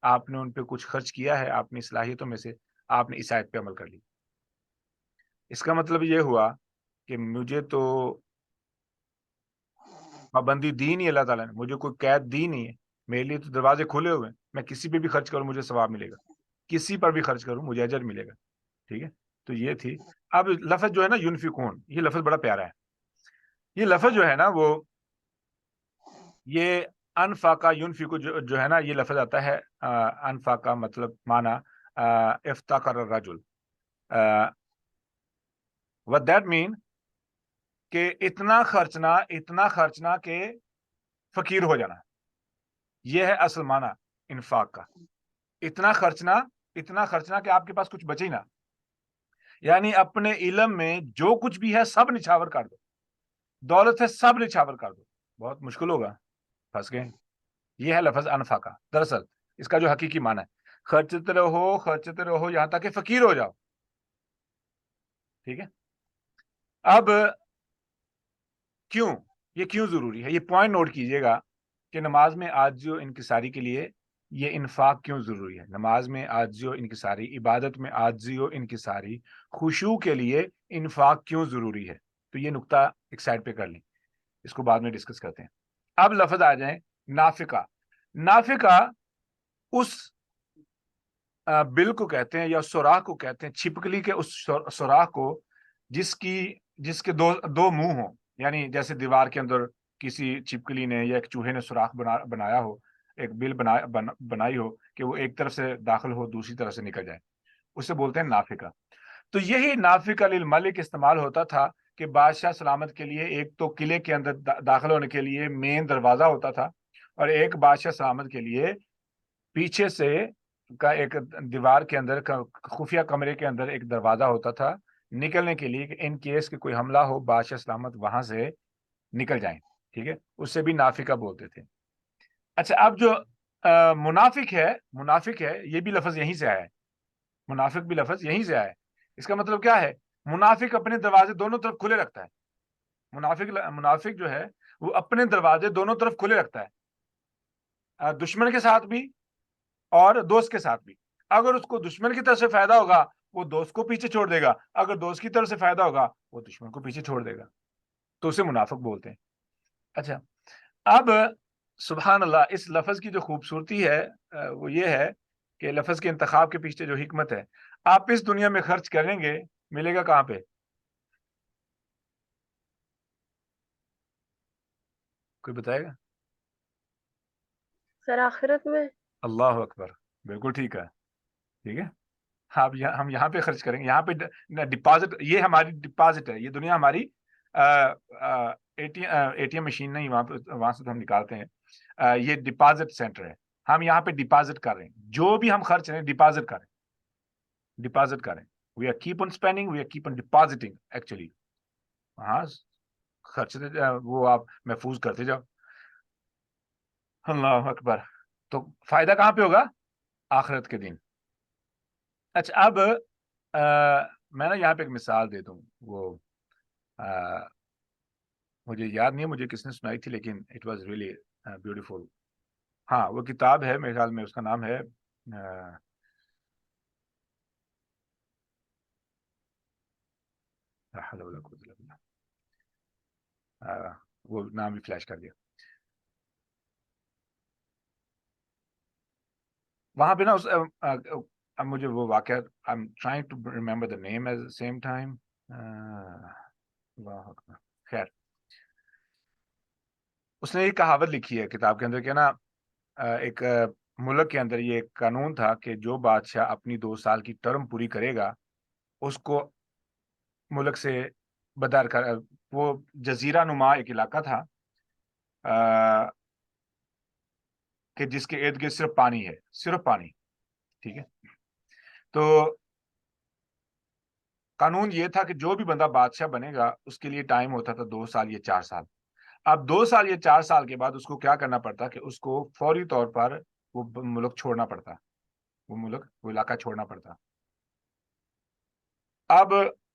آپ نے ان پہ کچھ خرچ کیا ہے اپنی صلاحیتوں میں سے، آپ نے اس آیت پہ عمل کر لی. اس کا مطلب یہ ہوا کہ مجھے تو پابندی دی نہیں اللہ تعالیٰ نے, مجھے کوئی قید دی نہیں ہے, میرے لیے تو دروازے کھلے ہوئے ہیں, میں کسی پہ بھی خرچ کروں مجھے ثواب ملے گا, کسی پر بھی خرچ کروں مجھے اجر ملے گا. ٹھیک ہے, تو یہ تھی. اب لفظ جو ہے نا ینفقون, یہ لفظ بڑا پیارا ہے. یہ لفظ جو ہے نا وہ یہ انفاقہ ینفق جو ہے نا, یہ لفظ آتا ہے انفاقہ مطلب معنی افتقر الرجل, what that mean کہ اتنا خرچنا کہ فقیر ہو جانا. یہ ہے اصل معنی انفاق کا. اتنا خرچنا کہ آپ کے پاس کچھ بچے ہی نہ, یعنی اپنے علم میں جو کچھ بھی ہے سب نچھاور کر دو, دولت ہے سب نچھاور کر دو. بہت مشکل ہوگا, پھنس گئے. یہ ہے لفظ انفاقہ. دراصل اس کا جو حقیقی معنی ہے, خرچتے رہو یہاں تک کہ فقیر ہو جاؤ. ٹھیک ہے, اب کیوں ضروری ہے, یہ پوائنٹ نوٹ کیجئے گا کہ نماز میں عاجزی و انکساری کے لیے یہ انفاق کیوں ضروری ہے. نماز میں عاجزی و انکساری, عبادت میں عاجزی و انکساری, خشوع کے لیے انفاق کیوں ضروری ہے. تو یہ نقطہ ایک سائڈ پہ کر لیں, اس کو بعد میں ڈسکس کرتے ہیں. اب لفظ آ جائیں نافقہ. نافقہ اس بل کو کہتے ہیں یا سوراخ کو کہتے ہیں, چھپکلی کے اس سوراخ کو جس کے دو منہ ہوں, یعنی جیسے دیوار کے اندر کسی چھپکلی نے یا ایک چوہے نے سوراخ بنایا ہو, ایک بل بنائی ہو کہ وہ ایک طرف سے داخل ہو دوسری طرف سے نکل جائے, اسے بولتے ہیں نافقہ. تو یہی نافقہ للملک استعمال ہوتا تھا کہ بادشاہ سلامت کے لیے ایک تو قلعے کے اندر داخل ہونے کے لیے مین دروازہ ہوتا تھا, اور ایک بادشاہ سلامت کے لیے پیچھے سے کا ایک دیوار کے اندر خفیہ کمرے کے اندر ایک دروازہ ہوتا تھا نکلنے کے لیے, کہ ان کیس کہ کوئی حملہ ہو بادشاہ سلامت وہاں سے نکل جائیں. ٹھیک ہے, اس سے بھی نافقہ بولتے تھے. اچھا, اب جو منافق ہے یہ بھی لفظ یہیں سے آیا ہے. منافق بھی لفظ یہیں سے آیا ہے. اس کا مطلب کیا ہے, منافق اپنے دروازے دونوں طرف کھلے رکھتا ہے. منافق جو ہے وہ اپنے دروازے دونوں طرف کھلے رکھتا ہے, دشمن کے ساتھ بھی اور دوست کے ساتھ بھی. اگر اس کو دشمن کی طرف سے فائدہ ہوگا وہ دوست کو پیچھے چھوڑ دے گا, اگر دوست کی طرف سے فائدہ ہوگا وہ دشمن کو پیچھے چھوڑ دے گا, تو اسے منافق بولتے ہیں. اچھا, اب سبحان اللہ, اس لفظ کی جو خوبصورتی ہے وہ یہ ہے کہ لفظ کے انتخاب کے پیچھے جو حکمت ہے, آپ اس دنیا میں خرچ کریں گے ملے گا کہاں پہ, کوئی بتائے گا؟ سر آخرت میں. اللہ اکبر, بالکل ٹھیک ہے. ٹھیک ہے, ہم یہاں پہ خرچ کریں گے, یہاں پہ ڈپازٹ, یہ ہماری ڈپازٹ ہے. یہ دنیا ہماری اے ٹی ایم مشین نہیں, وہاں سے تو ہم نکالتے ہیں. یہ ڈپازٹ سینٹر ہے, ہم یہاں پہ ڈپازٹ کر رہے ہیں. جو بھی ہم خرچ کریں ڈپازٹ کریں. We are keep on spending, we are keep on depositing actually. ہاں, خرچتے وہ آپ محفوظ کرتے جاؤ. اللہ اکبر. تو فائدہ کہاں پہ ہوگا, آخرت کے دن. اچھا, اب میں نا یہاں پہ ایک مثال دے دوں, وہ مجھے یاد نہیں ہے مجھے کس نے سنائی تھی, لیکن اٹ واز ریئلی بیوٹیفل. ہاں, وہ کتاب ہے میرے خیال میں, اس کا نام ہے وہ نام بھی فلیش کر دیا. وہاں پہ نا اب مجھے وہ واقعہ I'm trying to remember the name at the same time. خیر, اس نے یہ کہاوت لکھی ہے کتاب کے اندر کہ نا ایک ملک کے اندر یہ ایک قانون تھا کہ جو بادشاہ اپنی 2 سال کی ٹرم پوری کرے گا اس کو ملک سے بدر کر. وہ جزیرہ نما ایک علاقہ تھا کہ جس کے ارد گرد صرف پانی ہے, صرف پانی. ٹھیک ہے, تو قانون یہ تھا کہ جو بھی بندہ بادشاہ بنے گا اس کے لیے ٹائم ہوتا تھا 2 سال یا 4 سال. اب 2 سال یا 4 سال کے بعد اس کو کیا کرنا پڑتا کہ اس کو فوری طور پر وہ ملک چھوڑنا پڑتا, وہ علاقہ چھوڑنا پڑتا. اب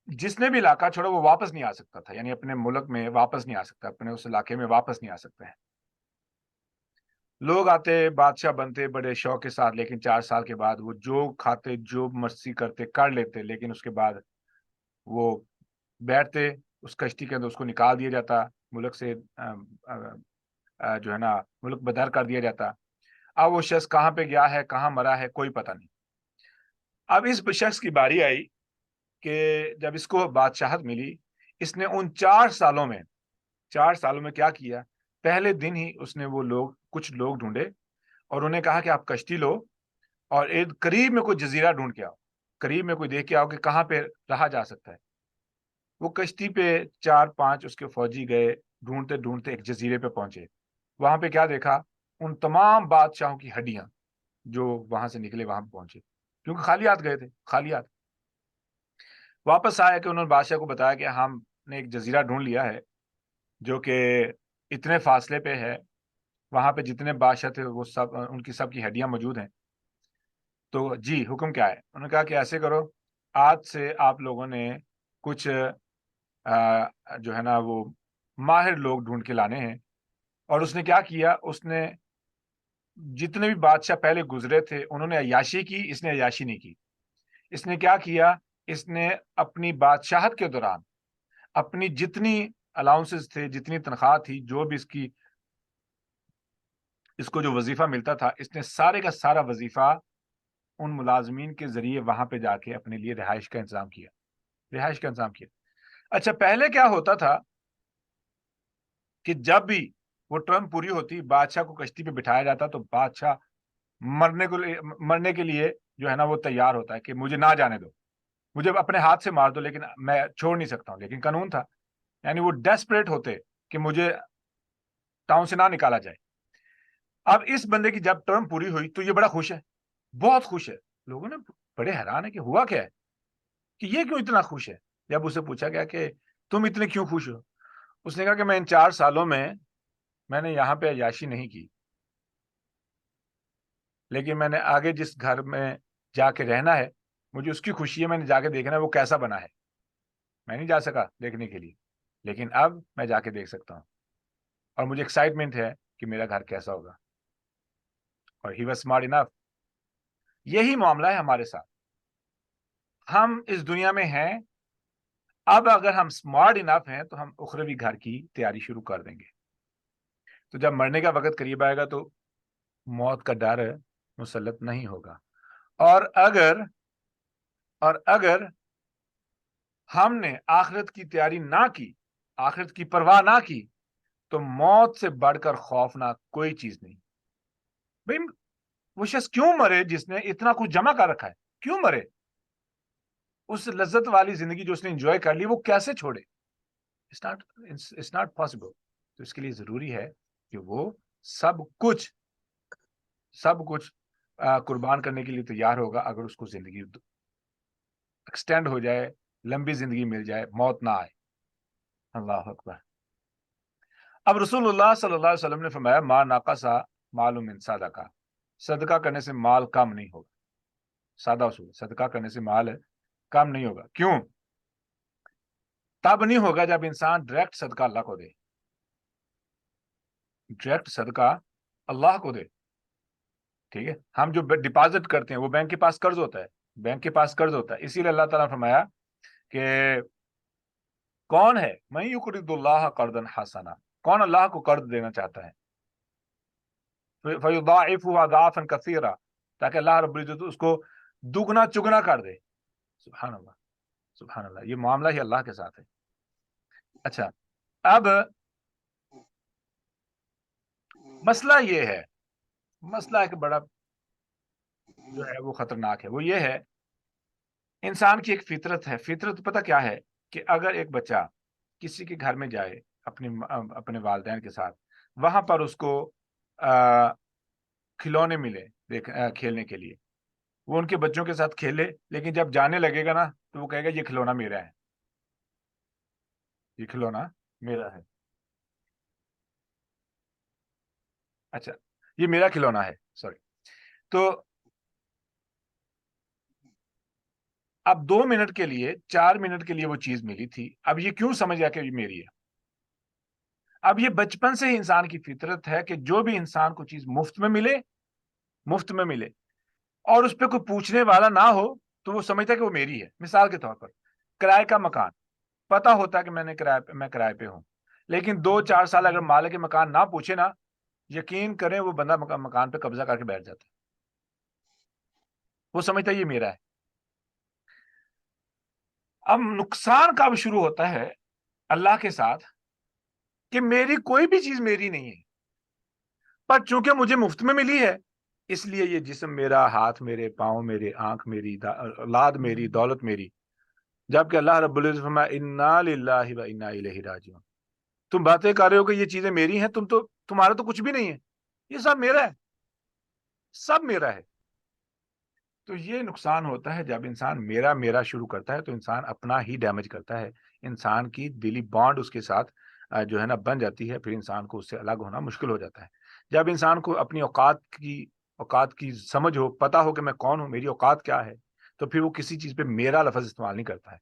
جس نے بھی علاقہ چھوڑا وہ واپس نہیں آ سکتا تھا, یعنی اپنے ملک میں واپس نہیں آ سکتا, اپنے اس علاقے میں واپس نہیں آ سکتے ہیں. لوگ آتے بادشاہ بنتے بڑے شوق کے ساتھ, لیکن 4 سال کے بعد وہ جو کھاتے جو مستی کرتے کر لیتے, لیکن اس کے بعد وہ بیٹھتے اس کشتی کے اندر، اس کو نکال دیا جاتا ملک سے، جو ہے نا ملک بدر کر دیا جاتا. اب وہ شخص کہاں پہ گیا ہے، کہاں مرا ہے، کوئی پتہ نہیں. اب اس شخص کی باری آئی کہ جب اس کو بادشاہت ملی، اس نے ان 4 سالوں میں کیا کیا. پہلے دن ہی اس نے کچھ لوگ ڈھونڈے اور انہیں کہا کہ آپ کشتی لو اور ایک قریب میں کوئی جزیرہ ڈھونڈ کے آؤ، قریب میں کوئی دیکھ کے آؤ کہ کہاں پہ رہا جا سکتا ہے. وہ کشتی پہ 4-5 اس کے فوجی گئے، ڈھونڈتے ڈھونڈتے ایک جزیرے پہ پہنچے. وہاں پہ کیا دیکھا؟ ان تمام بادشاہوں کی ہڈیاں جو وہاں سے نکلے وہاں پہ پہنچے، کیونکہ خالی ہاتھ گئے تھے. خالی ہاتھ واپس آیا کہ انہوں نے بادشاہ کو بتایا کہ ہم نے ایک جزیرہ ڈھونڈ لیا ہے جو کہ اتنے فاصلے پہ ہے، وہاں پہ جتنے بادشاہ تھے وہ سب، ان کی سب کی ہڈیاں موجود ہیں. تو جی حکم کیا ہے؟ انہوں نے کہا کہ ایسے کرو، آج سے آپ لوگوں نے کچھ جو ہے نا وہ ماہر لوگ ڈھونڈ کے لانے ہیں. اور اس نے کیا کیا؟ اس نے جتنے بھی بادشاہ پہلے گزرے تھے انہوں نے عیاشی کی، اس نے عیاشی نہیں کی. اس نے کیا کیا؟ اس نے اپنی بادشاہت کے دوران اپنی جتنی الاؤنسز تھے، جتنی تنخواہ تھی، جو بھی اس کو جو وظیفہ ملتا تھا، اس نے سارے کا سارا وظیفہ ان ملازمین کے ذریعے وہاں پہ جا کے اپنے لیے رہائش کا انتظام کیا. اچھا، پہلے کیا ہوتا تھا کہ جب بھی وہ ٹرم پوری ہوتی، بادشاہ کو کشتی پہ بٹھایا جاتا تو بادشاہ مرنے کے لیے جو ہے نا وہ تیار ہوتا ہے کہ مجھے نہ جانے دو، مجھے اپنے ہاتھ سے مار دو، لیکن میں چھوڑ نہیں سکتا ہوں. لیکن قانون تھا، یعنی وہ ڈیسپریٹ ہوتے کہ مجھے ٹاؤن سے نہ نکالا جائے. اب اس بندے کی جب ٹرم پوری ہوئی تو یہ بڑا خوش ہے، بہت خوش ہے. لوگوں نے بڑے حیران ہے کہ ہوا کیا ہے، کہ یہ کیوں اتنا خوش ہے. جب اسے پوچھا گیا کہ تم اتنے کیوں خوش ہو، اس نے کہا کہ میں ان 4 سالوں میں نے یہاں پہ عیاشی نہیں کی، لیکن میں نے آگے جس گھر میں جا کے رہنا ہے مجھے اس کی خوشی ہے، میں نے جا کے دیکھنا ہے وہ کیسا بنا ہے. میں نہیں جا سکا دیکھنے کے لیے، لیکن اب میں جا کے دیکھ سکتا ہوں اور مجھے ایکسائٹمنٹ ہے کہ میرا گھر کیسا ہوگا. اور ہی واز اسمارٹ انف. یہی معاملہ ہے ہمارے ساتھ. ہم اس دنیا میں ہیں، اب اگر ہم اسمارٹ انف ہیں تو ہم اخروی گھر کی تیاری شروع کر دیں گے. تو جب مرنے کا وقت قریب آئے گا تو موت کا ڈر مسلط نہیں ہوگا. اور اگر ہم نے آخرت کی تیاری نہ کی، آخرت کی پرواہ نہ کی، تو موت سے بڑھ کر خوفناک کوئی چیز نہیں. بھئی وہ شخص کیوں مرے جس نے اتنا کچھ جمع کر رکھا ہے؟ کیوں مرے؟ اس لذت والی زندگی جو اس نے انجوائے کر لی وہ کیسے چھوڑے؟ It's not possible. تو اس کے لیے ضروری ہے کہ وہ سب کچھ قربان کرنے کے لیے تیار ہوگا اگر اس کو زندگی ایکسٹینڈ ہو جائے، لمبی زندگی مل جائے، موت نہ آئے. اللہ اکبر. اب رسول اللہ صلی اللہ علیہ وسلم نے فرمایا ما ناقصا مال من صدقہ، صدقہ کرنے سے مال کم نہیں ہوگا. سادہ اصول، صدقہ کرنے سے مال کم نہیں ہوگا. کیوں؟ تب نہیں ہوگا جب انسان ڈائریکٹ صدقہ اللہ کو دے. ڈائریکٹ صدقہ اللہ کو دے. ٹھیک ہے، ہم جو ڈپازٹ کرتے ہیں وہ بینک کے پاس قرض ہوتا ہے. اسی لیے اللہ تعالیٰ نے فرمایا کہ کون ہے من یقرض اللہ قرضا حسنا، کون اللہ کو قرض دینا چاہتا ہے، فیضاعفہ اضعافا کثیرا، تاکہ اللہ رب العزت اس کو دگنا چگنا کر دے. سبحان اللہ، سبحان اللہ. یہ معاملہ ہی اللہ کے ساتھ ہے. اچھا، اب مسئلہ یہ ہے، مسئلہ ایک بڑا جو ہے وہ خطرناک ہے. وہ یہ ہے، انسان کی ایک فطرت ہے. فطرت پتہ کیا ہے؟ کہ اگر ایک بچہ کسی کے گھر میں جائے اپنے والدین کے ساتھ، وہاں پر اس کو کھلونے ملے کھیلنے کے لیے، وہ ان کے بچوں کے ساتھ کھیلے، لیکن جب جانے لگے گا نا تو وہ کہے گا یہ کھلونا میرا ہے، یہ کھلونا میرا ہے. اچھا، یہ میرا کھلونا ہے، سوری. تو اب 2 منٹ کے لیے، 4 منٹ کے لیے وہ چیز ملی تھی، اب یہ کیوں سمجھ گیا کہ یہ میری ہے؟ اب یہ بچپن سے ہی انسان کی فطرت ہے کہ جو بھی انسان کو چیز مفت میں ملے اور اس پہ کوئی پوچھنے والا نہ ہو تو وہ سمجھتا ہے کہ وہ میری ہے. مثال کے طور پر کرائے کا مکان پتا ہوتا ہے کہ میں کرائے پہ ہوں، لیکن 2-4 سال اگر مالک مکان نہ پوچھے نا، یقین کریں وہ بندہ مکان پہ قبضہ کر کے بیٹھ جاتا ہے، وہ سمجھتا ہے یہ میرا ہے۔ اب نقصان کب شروع ہوتا ہے اللہ کے ساتھ کہ میری کوئی بھی چیز میری نہیں ہے، پر چونکہ مجھے مفت میں ملی ہے اس لیے یہ جسم میرا، ہاتھ میرے، پاؤں میرے، آنکھ میری، اولاد میری، دولت میری، جبکہ اللہ رب العزت فرمایا انا للہ و انا الیہ راجعون۔ تم باتیں کر رہے ہو کہ یہ چیزیں میری ہیں، تمہارا تو کچھ بھی نہیں ہے، یہ سب میرا ہے، سب میرا ہے۔ تو یہ نقصان ہوتا ہے جب انسان میرا میرا شروع کرتا ہے، تو انسان اپنا ہی ڈیمیج کرتا ہے، انسان کی دلی بانڈ اس کے ساتھ جو ہے نا بن جاتی ہے، پھر انسان کو اس سے الگ ہونا مشکل ہو جاتا ہے۔ جب انسان کو اپنی اوقات کی سمجھ ہو، پتا ہو کہ میں کون ہوں، میری اوقات کیا ہے، تو پھر وہ کسی چیز پہ میرا لفظ استعمال نہیں کرتا ہے،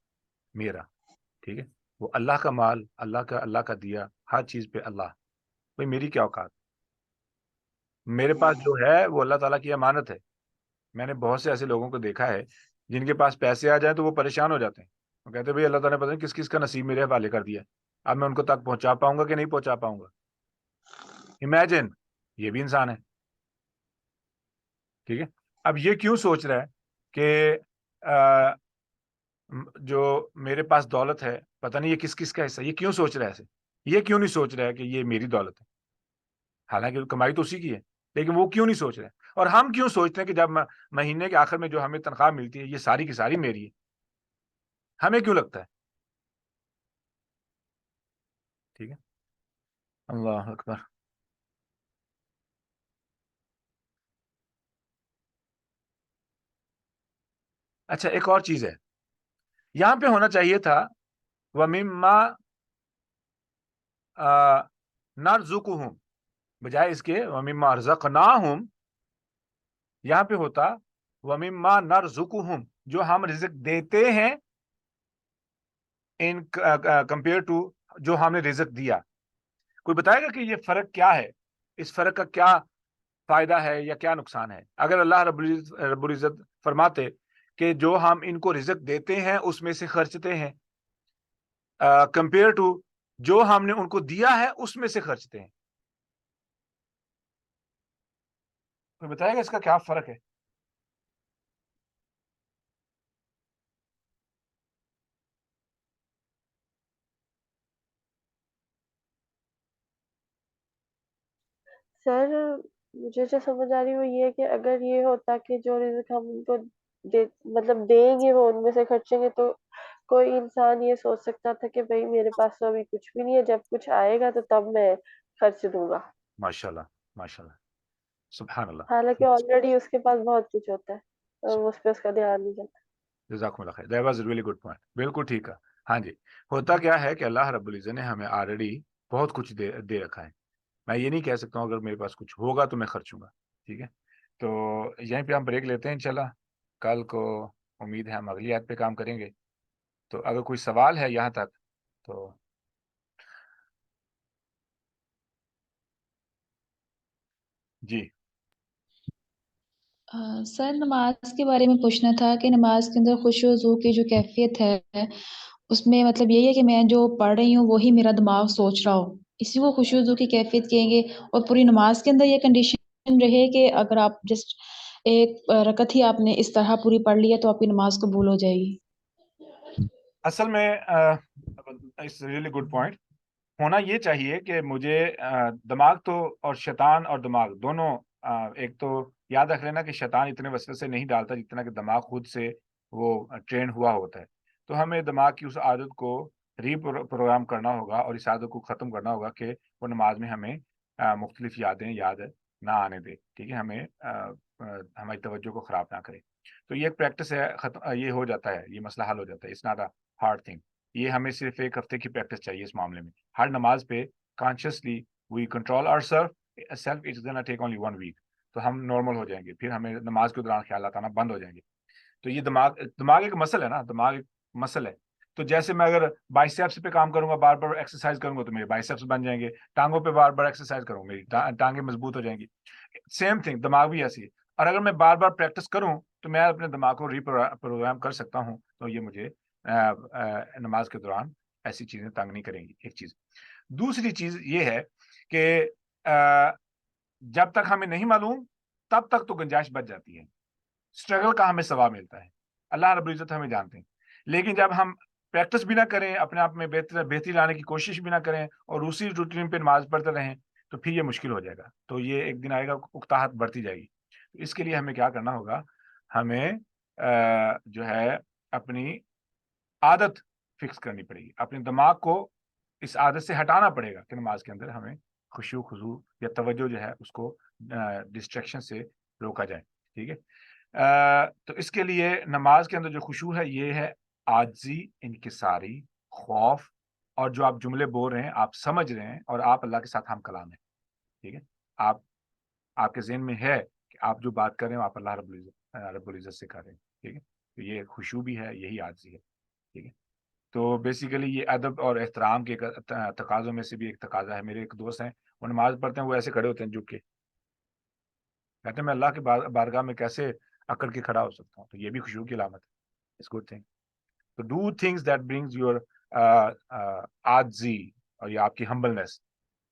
میرا، ٹھیک ہے، وہ اللہ کا مال، اللہ کا دیا، ہر چیز پہ اللہ، بھائی میری کیا اوقات، میرے پاس جو ہے وہ اللہ تعالیٰ کی امانت ہے۔ میں نے بہت سے ایسے لوگوں کو دیکھا ہے جن کے پاس پیسے آ جائیں تو وہ پریشان ہو جاتے ہیں، وہ کہتے ہیں بھائی اللہ تعالیٰ نے پتہ نہیں کس کس کا نصیب میرے حوالے کر دیا، اب میں ان کو تک پہنچا پاؤں گا کہ نہیں پہنچا پاؤں گا۔ امیجن، یہ بھی انسان ہے، ٹھیک ہے۔ اب یہ کیوں سوچ رہا ہے کہ جو میرے پاس دولت ہے پتہ نہیں یہ کس کس کا حصہ، یہ کیوں سوچ رہا ہے ایسے؟ یہ کیوں نہیں سوچ رہا ہے کہ یہ میری دولت ہے، حالانکہ کمائی تو اسی کی ہے، لیکن وہ کیوں نہیں سوچ رہے؟ اور ہم کیوں سوچتے ہیں کہ جب مہینے کے آخر میں جو ہمیں تنخواہ ملتی ہے یہ ساری کی ساری میری ہے؟ ہمیں کیوں لگتا ہے؟ ٹھیک ہے، اللہ اکبر۔ اچھا ایک اور چیز ہے، یہاں پہ ہونا چاہیے تھا وَمِمَّا نَرْزُقُهُمْ، بجائے اس کے وَمِمَّا رَزَقْنَاهُمْ، یہاں پہ ہوتا وَمِمَّا نَرْزُقُهُمْ، جو ہم رزق دیتے ہیں، ان کمپیئر ٹو جو ہم نے رزق دیا۔ کوئی بتائے گا کہ یہ فرق کیا ہے، اس فرق کا کیا فائدہ ہے یا کیا نقصان ہے؟ اگر اللہ رب العزت فرماتے کہ جو ہم ان کو رزق دیتے ہیں اس میں سے خرچتے ہیں، کمپیئر ٹو جو ہم نے ان کو دیا ہے اس میں سے خرچتے ہیں، کوئی بتائے گا اس کا کیا فرق ہے؟ سر مجھے جو سمجھ آ رہی وہ یہ ہے کہ اگر یہ ہوتا کہ جو رزق ہم ان کو مطلب دیں گے وہ ان میں سے خرچیں گے، تو کوئی انسان یہ سوچ سکتا تھا کہ بھائی میرے پاس تو ابھی کچھ بھی نہیں ہے، جب کچھ آئے گا تو تب میں خرچ دوں گا، ماشاءاللہ، ماشاءاللہ، سبحان اللہ، حالانکہ آلریڈی اس کے پاس بہت کچھ ہوتا ہے اور اس پہ اس کا دھیان نہیں جاتا۔ جزاکم اللہ خیر، that was really good point, بالکل ٹھیک ہے۔ ہاں جی، ہوتا کیا ہے کہ اللہ رب العزت نے ہمیں آلریڈی بہت کچھ دے رکھا ہے، میں یہ نہیں کہہ سکتا ہوں اگر میرے پاس کچھ ہوگا تو میں خرچوں گا، ٹھیک ہے۔ تو یہیں پہ ہم بریک لیتے ہیں انشاءاللہ، کل کو امید ہے ہم اگلی آیت پہ کام کریں گے۔ تو اگر کوئی سوال ہے یہاں تک تو جی۔ سر نماز کے بارے میں پوچھنا تھا کہ نماز کے اندر خشوع و ذو کی جو کیفیت ہے اس میں مطلب یہی ہے کہ میں جو پڑھ رہی ہوں وہی میرا دماغ سوچ رہا ہو، اسی کو خشوع و ذو کی کیفیت کہیں گے، اور پوری نماز کے اندر یہ کنڈیشن رہے کہ اگر آپ جسٹ ایک رکعت ہی آپ نے اس طرح پوری پڑھ لی ہے تو آپ کی نماز قبول ہو جائے گی۔ اصل میں اٹس ریئلی گڈ پوائنٹ، ہونا یہ چاہیے کہ مجھے دماغ تو اور شیطان اور دماغ دونوں، ایک تو یاد رکھ لینا کہ شیطان اتنے وسوسے نہیں ڈالتا جتنا کہ دماغ خود سے وہ ٹرین ہوا ہوتا ہے، تو ہمیں دماغ کی اس عادت کو ری پروگرام کرنا ہوگا اور اس عادت کو ختم کرنا ہوگا کہ وہ نماز میں ہمیں مختلف یادیں یاد نہ آنے دے، ٹھیک ہے، ہمیں ہماری توجہ کو خراب نہ کرے۔ تو یہ ایک پریکٹس ہے، یہ ہو جاتا ہے، یہ مسئلہ حل ہو جاتا ہے، it's not a hard thing. یہ ہمیں صرف ایک ہفتے کی پریکٹس چاہیے اس معاملے میں، ہر نماز پہ consciously we control our self it's gonna take only 1 week, تو ہم نارمل ہو جائیں گے، پھر ہمیں نماز کے دوران خیالات آنا بند ہو جائیں گے۔ تو یہ دماغ ایک مسل ہے نا، دماغ ایک مسل ہے، تو جیسے میں اگر بائسیپس پہ کام کروں گا، بار بار ایکسرسائز کروں گا تو میرے بائسیپس بن جائیں گے، ٹانگوں پہ بار بار ایکسرسائز کروں میری ٹانگیں مضبوط ہو جائیں گی، سیم تھنگ دماغ بھی ایسی ہے، اور اگر میں بار بار پریکٹس کروں تو میں اپنے دماغ کو ری پروگرام کر سکتا ہوں، تو یہ مجھے نماز کے دوران ایسی چیزیں تنگ نہیں کریں گی، ایک چیز. دوسری چیز یہ ہے کہ جب تک ہمیں نہیں معلوم تب تک تو گنجائش بچ جاتی ہے، اسٹرگل کا ہمیں ثواب ملتا ہے، اللہ رب العزت ہمیں جانتے ہیں. لیکن جب ہم پریکٹس بھی نہ کریں، اپنے آپ میں بہتری لانے کی کوشش بھی نہ کریں اور اسی روٹین پہ نماز پڑھتے رہیں تو پھر یہ مشکل ہو جائے گا. تو یہ ایک دن آئے گا اکتاہٹ بڑھتی جائے گی. اس کے لیے ہمیں کیا کرنا ہوگا، ہمیں جو ہے اپنی عادت فکس کرنی پڑے گی، اپنے دماغ کو اس عادت سے ہٹانا پڑے گا کہ نماز کے اندر ہمیں خشوع خضوع یا توجہ جو ہے اس کو ڈسٹریکشن سے روکا جائے. ٹھیک ہے. تو اس کے لیے نماز کے اندر جو خشوع ہے یہ ہے عاجزی، انکساری، خوف، اور جو آپ جملے بول رہے ہیں آپ سمجھ رہے ہیں اور آپ اللہ کے ساتھ ہم کلام ہیں. ٹھیک ہے. آپ کے ذہن میں ہے کہ آپ جو بات کر رہے ہیں آپ اللہ رب العزت سے کر رہے ہیں. ٹھیک ہے. تو یہ خشوع بھی ہے، یہی عاجزی ہے. ٹھیک ہے. تو بیسیکلی یہ ادب اور احترام کے تقاضوں میں سے بھی ایک تقاضا ہے. میرے ایک دوست ہیں، وہ نماز پڑھتے ہیں، وہ ایسے کھڑے ہوتے ہیں جھک کے، کہتے ہیں میں اللہ کے بارگاہ میں کیسے اکڑ کے کھڑا ہو سکتا ہوں. تو یہ بھی خشوع کی علامت ہے. It's good thing. تو do things that brings your عاجزی اور یہ آپ کی ہمبلنس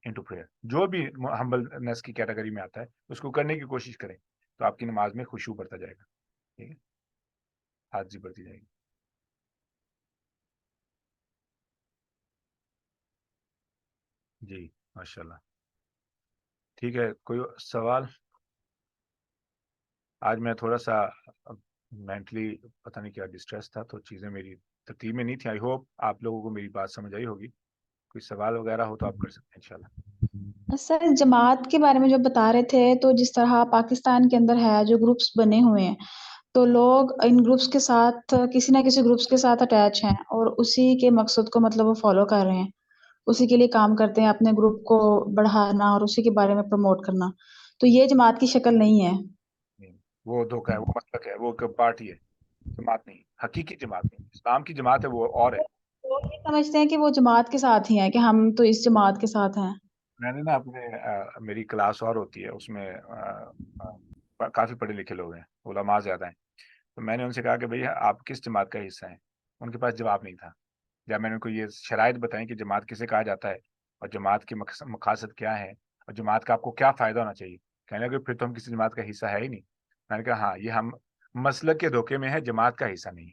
انٹو پریئر. جو بھی ہمبلنس کی کیٹیگری میں آتا ہے اس کو کرنے کی کوشش کریں تو آپ کی نماز میں خشوع بڑھتا جائے گا. ٹھیک ہے. عاجزی بڑھتی جائے گی. جی ماشاء اللہ. ٹھیک ہے. کوئی سوال؟ آج میں تھوڑا سا مینٹلی پتہ نہیں کیا ڈسٹریس تھا تو چیزیں میری ترتیب میں نہیں تھی. آئی ہوپ آپ لوگوں کو میری بات سمجھ آئی ہوگی. کوئی سوال وغیرہ ہو تو آپ کر سکتے ہیں انشاءاللہ. سر جماعت کے بارے میں جو بتا رہے تھے، تو جس طرح پاکستان کے اندر ہے جو گروپس بنے ہوئے ہیں، تو لوگ ان گروپس کے ساتھ کسی نہ کسی گروپس کے ساتھ اٹیچ ہیں اور اسی کے مقصد کو مطلب وہ فالو کر رہے ہیں، اسی کے لیے کام کرتے ہیں، اپنے گروپ کو بڑھانا اور اسی کے بارے میں پروموٹ کرنا. تو یہ جماعت کی شکل نہیں ہے. وہ دھوکہ ہے، وہ مسلک ہے، وہ پارٹی ہے، جماعت نہیں. حقیقی جماعت نہیں. اسلام کی جماعت ہے وہ اور ہے. لوگ یہ سمجھتے ہیں کہ وہ جماعت کے ساتھ ہی ہیں، کہ ہم تو اس جماعت کے ساتھ ہیں. میں نے نا میری کلاس اور ہوتی ہے، اس میں کافی پڑھے لکھے لوگ ہیں، علماء زیادہ ہیں. تو میں نے ان سے کہا کہ بھئی آپ کس جماعت کا حصہ ہیں؟ ان کے پاس جواب نہیں تھا. جب میں نے ان کو یہ شرائط بتائیں کہ جماعت کسے کہا جاتا ہے اور جماعت کے مقاصد کیا ہیں اور جماعت کا آپ کو کیا فائدہ ہونا چاہیے، کہنے لگے پھر تو ہم کسی جماعت کا حصہ ہے ہی نہیں. میں نے کہا ہاں، یہ ہم مسلک کے دھوکے میں ہے، جماعت کا حصہ نہیں.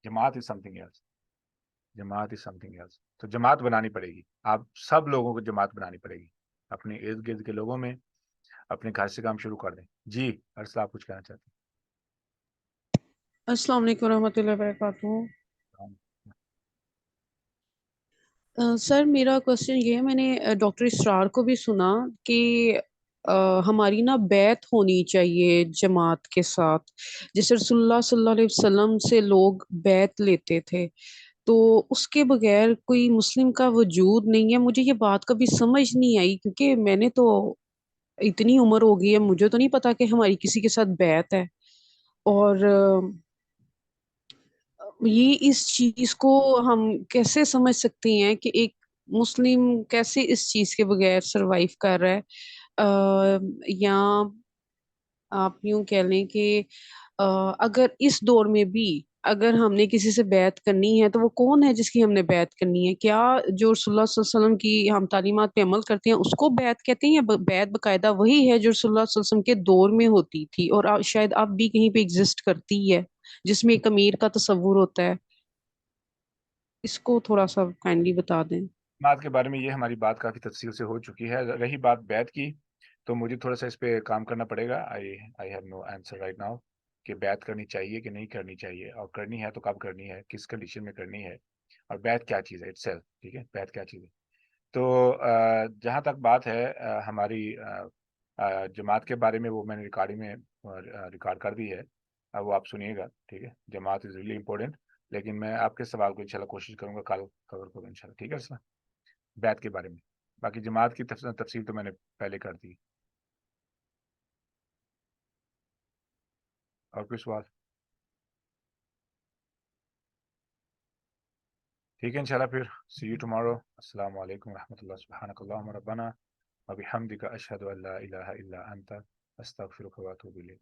جماعت از سم تھنگ ایلس. جماعت از سم تھنگ ایلس. تو جماعت بنانی پڑے گی. آپ سب لوگوں کو جماعت بنانی پڑے گی. اپنے ارد گرد کے لوگوں میں اپنے گھر سے کام شروع کر دیں. جی ارسلہ آپ کچھ کہنا چاہتے السلام علیکم ورحمۃ اللہ وبرکاتہ. ہیں؟ سر میرا کوشچن یہ ہے، میں نے ڈاکٹر اسرار کو بھی سنا کہ ہماری نا بیعت ہونی چاہیے جماعت کے ساتھ، جیسے رسول اللہ صلی اللہ علیہ وسلم سے لوگ بیعت لیتے تھے، تو اس کے بغیر کوئی مسلم کا وجود نہیں ہے. مجھے یہ بات کبھی سمجھ نہیں آئی کیونکہ میں نے تو اتنی عمر ہو گئی ہے، مجھے تو نہیں پتا کہ ہماری کسی کے ساتھ بیعت ہے. اور یہ اس چیز کو ہم کیسے سمجھ سکتے ہیں کہ ایک مسلم کیسے اس چیز کے بغیر سروائیو کر رہا ہے، یا آپ یوں کہہ لیں کہ اگر اس دور میں بھی اگر ہم نے کسی سے بیعت کرنی ہے تو وہ کون ہے جس کی ہم نے بیعت کرنی ہے؟ کیا جو رسول اللہ صلی اللہ علیہ وسلم کی ہم تعلیمات پہ عمل کرتے ہیں اس کو بیعت کہتے ہیں، یا بیعت باقاعدہ وہی ہے جو رسول اللہ صلی اللہ علیہ وسلم کے دور میں ہوتی تھی اور شاید اب بھی کہیں پہ ایگزسٹ کرتی ہے، جس میں ایک امیر کا تصور ہوتا ہے؟ اس کو تھوڑا سا کائنڈلی بتا دیں. جماعت کے بارے میں یہ ہماری بات کافی تفصیل سے ہو چکی ہے. رہی بات بیعت کی تو مجھے تھوڑا سا اس پہ کام کرنا پڑے گا. I have no answer right now کہ بیعت کرنی چاہیے کہ نہیں کرنی چاہیے، اور کرنی ہے تو کب کرنی ہے، کس کنڈیشن میں کرنی ہے، اور بیعت کیا چیز ہے اٹسیلف. ٹھیک ہے. بیعت کیا چیز ہے. تو جہاں تک بات ہے ہماری جماعت کے بارے میں، وہ میں نے ریکارڈنگ میں ریکارڈ کر دی ہے، وہ آپ سنیے گا. ٹھیک ہے. جماعت از ریلی امپورٹنٹ. لیکن میں آپ کے سوال کو انشاءاللہ کوشش کروں گا کل کور کروں انشاءاللہ. ٹھیک ہے سر. بیعت کے بارے میں باقی جماعت کی تفصیل تو میں نے پہلے کر دی. اور کوئی سوال؟ ٹھیک ہے انشاءاللہ. پھر سی یو ٹمارو. السلام علیکم ورحمۃ اللہ. سبحانک اللہم ربنا وبحمدک اشہد ان لا الہ الا انت استغفرک واتوب الیک.